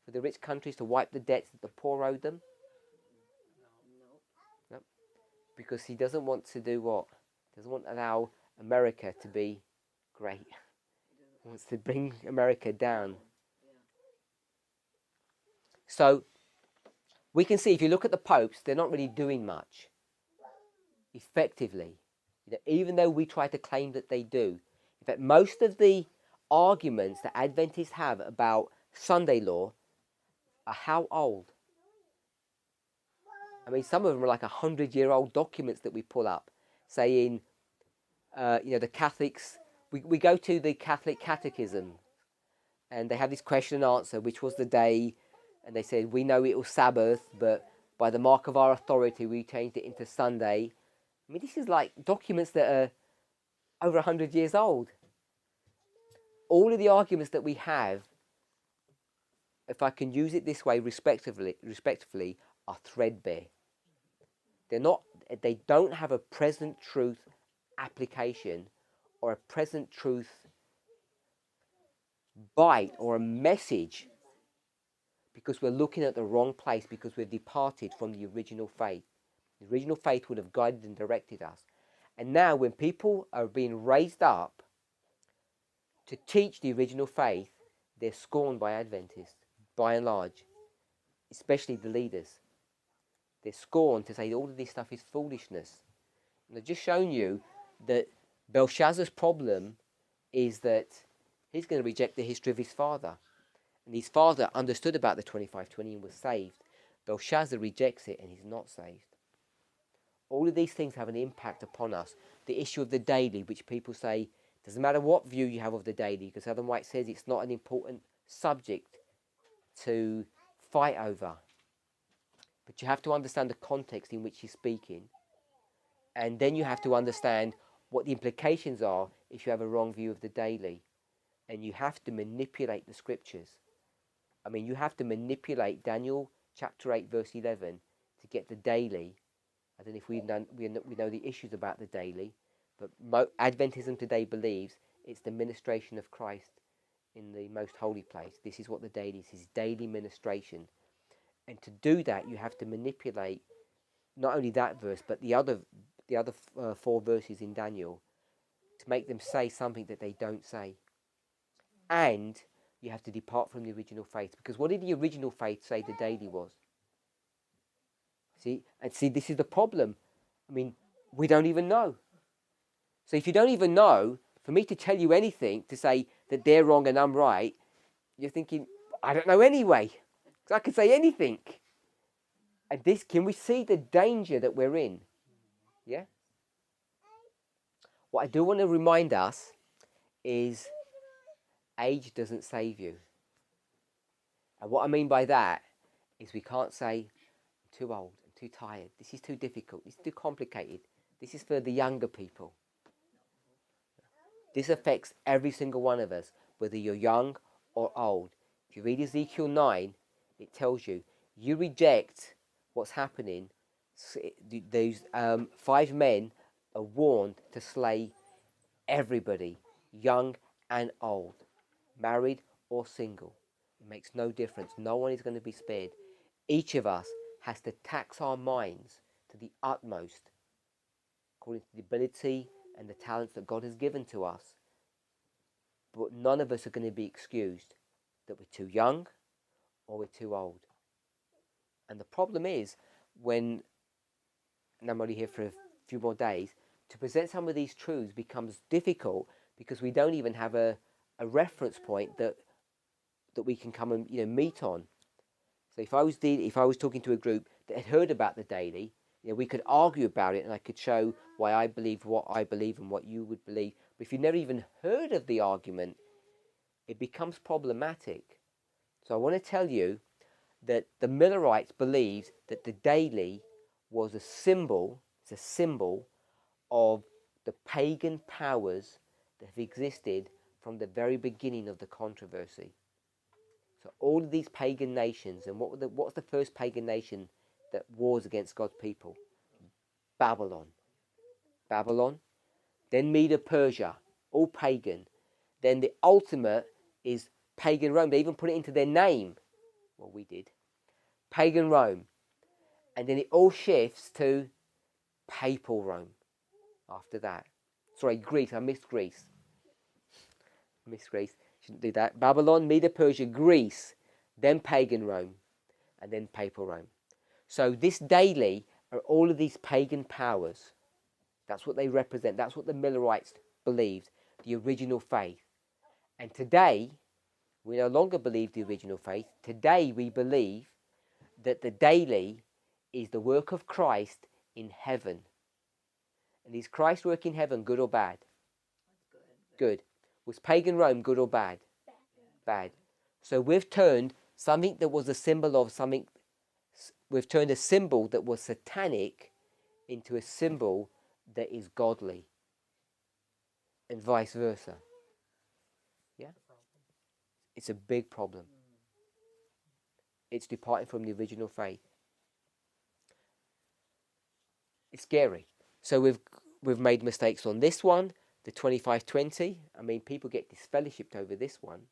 For the rich countries to wipe the debts that the poor owe them? No. Because he doesn't want to do what? He doesn't want to allow America to be great. He wants to bring America down. So, we can see if you look at the popes, they're not really doing much effectively. You know, even though we try to claim that they do. In fact, most of the arguments that Adventists have about Sunday law are how old? I mean, some of them are like 100-year-old documents that we pull up saying, the Catholics, we go to the Catholic Catechism and they have this question and answer, which was the day, and they said, we know it was Sabbath, but by the mark of our authority, we changed it into Sunday. I mean, this is like documents that are over 100 years old. All of the arguments that we have, if I can use it this way respectively, are threadbare. They don't have a present truth application or a present truth bite or a message. because we're looking at the wrong place, because we've departed from the original faith. The original faith would have guided and directed us. And now when people are being raised up to teach the original faith, they're scorned by Adventists, by and large, especially the leaders. They're scorned to say all of this stuff is foolishness. And I've just shown you that Belshazzar's problem is that he's going to reject the history of his father. And his father understood about the 2520 and was saved. Belshazzar rejects it and he's not saved. All of these things have an impact upon us. The issue of the daily, which people say, doesn't matter what view you have of the daily, because Ellen White says it's not an important subject to fight over. But you have to understand the context in which he's speaking. And then you have to understand what the implications are if you have a wrong view of the daily. And you have to manipulate the scriptures. I mean, you have to manipulate Daniel chapter 8, verse 11 to get the daily. I don't know if we know the issues about the daily, but Adventism today believes it's the ministration of Christ in the most holy place. This is what the daily is, his daily ministration. And to do that, you have to manipulate not only that verse, but the other 4 verses in Daniel to make them say something that they don't say. And you have to depart from the original faith. Because what did the original faith say the daily was? See, this is the problem. I mean, we don't even know. So if you don't even know, for me to tell you anything, to say that they're wrong and I'm right, you're thinking, I don't know anyway. Because I could say anything. And can we see the danger that we're in? Yeah? What I do want to remind us is age doesn't save you. And what I mean by that is we can't say, I'm too old, I'm too tired, this is too difficult, this is too complicated, this is for the younger people. This affects every single one of us, whether you're young or old. If you read Ezekiel 9, it tells you, you reject what's happening. Those 5 men are warned to slay everybody, young and old, married or single. It makes no difference. No one is going to be spared. Each of us has to tax our minds to the utmost, according to the ability and the talents that God has given to us. But none of us are going to be excused that we're too young or we're too old. And the problem is, and I'm only here for a few more days, to present some of these truths becomes difficult because we don't even have a reference point that we can come and meet on. So if I was talking to a group that had heard about the daily, we could argue about it and I could show why I believe what I believe and what you would believe. But if you've never even heard of the argument, it becomes problematic. So I want to tell you that the Millerites believed that the daily was a symbol of the pagan powers that have existed from the very beginning of the controversy. So all of these pagan nations, and what's the first pagan nation that wars against God's people? Babylon. Then Medo-Persia, all pagan. Then the ultimate is pagan Rome. They even put it into their name. Well, we did. Pagan Rome. And then it all shifts to papal Rome after that. Sorry, Greece. I missed Greece. Shouldn't do that. Babylon, Medo-Persia, Greece, then pagan Rome, and then papal Rome. So this daily are all of these pagan powers. That's what they represent. That's what the Millerites believed, the original faith. And today, we no longer believe the original faith. Today, we believe that the daily is the work of Christ in heaven. And is Christ's work in heaven good or bad? Good. Was pagan Rome good or bad? Bad. So we've turned something that was a symbol of something, we've turned a symbol that was satanic into a symbol that is godly. And vice versa. Yeah? It's a big problem. It's departing from the original faith. It's scary. So we've made mistakes on this one, the 2520. I mean, people get disfellowshipped over this one.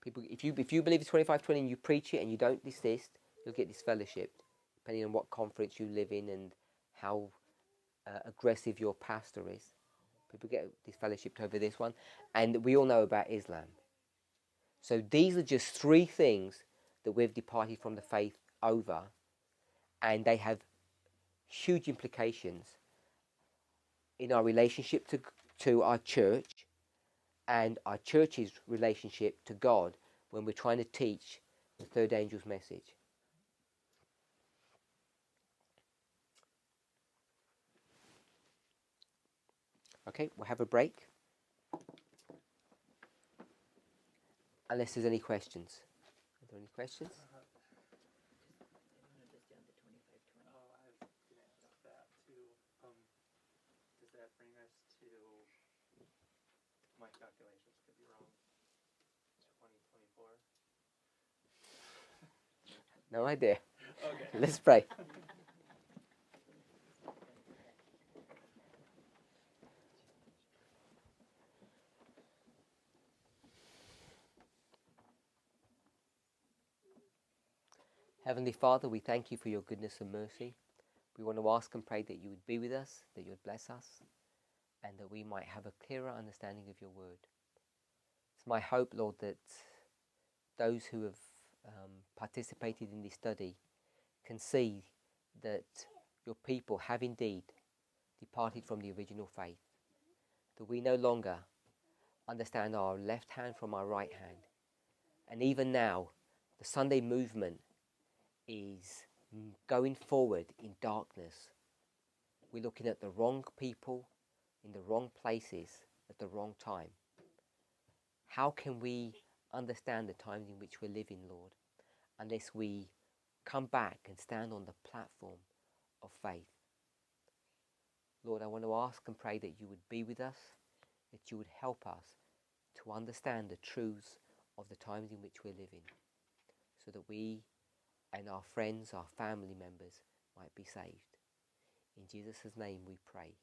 People, if you believe it's 25-20 and you preach it and you don't desist, you'll get disfellowshipped, depending on what conference you live in and how aggressive your pastor is. People get disfellowshipped over this one, and we all know about Islam. So these are just three things that we've departed from the faith over, and they have huge implications in our relationship to our church and our church's relationship to God when we're trying to teach the third angel's message. Okay, we'll have a break. Unless there's any questions. Are there any questions? Just down to 25-20. Oh, I was gonna ask that too. Does that bring us to, my calculations could be wrong, 2024? No idea. Okay. Let's pray. Heavenly Father, we thank you for your goodness and mercy. We want to ask and pray that you would be with us, that you would bless us, and that we might have a clearer understanding of your word. It's my hope, Lord, that those who have participated in this study can see that your people have indeed departed from the original faith, that we no longer understand our left hand from our right hand. And even now, the Sunday movement is going forward in darkness. We're looking at the wrong people in the wrong places at the wrong time. How can we understand the times in which we're living, Lord, unless we come back and stand on the platform of faith? Lord, I want to ask and pray that you would be with us, that you would help us to understand the truths of the times in which we're living, so that we and our friends, our family members might be saved. In Jesus' name we pray.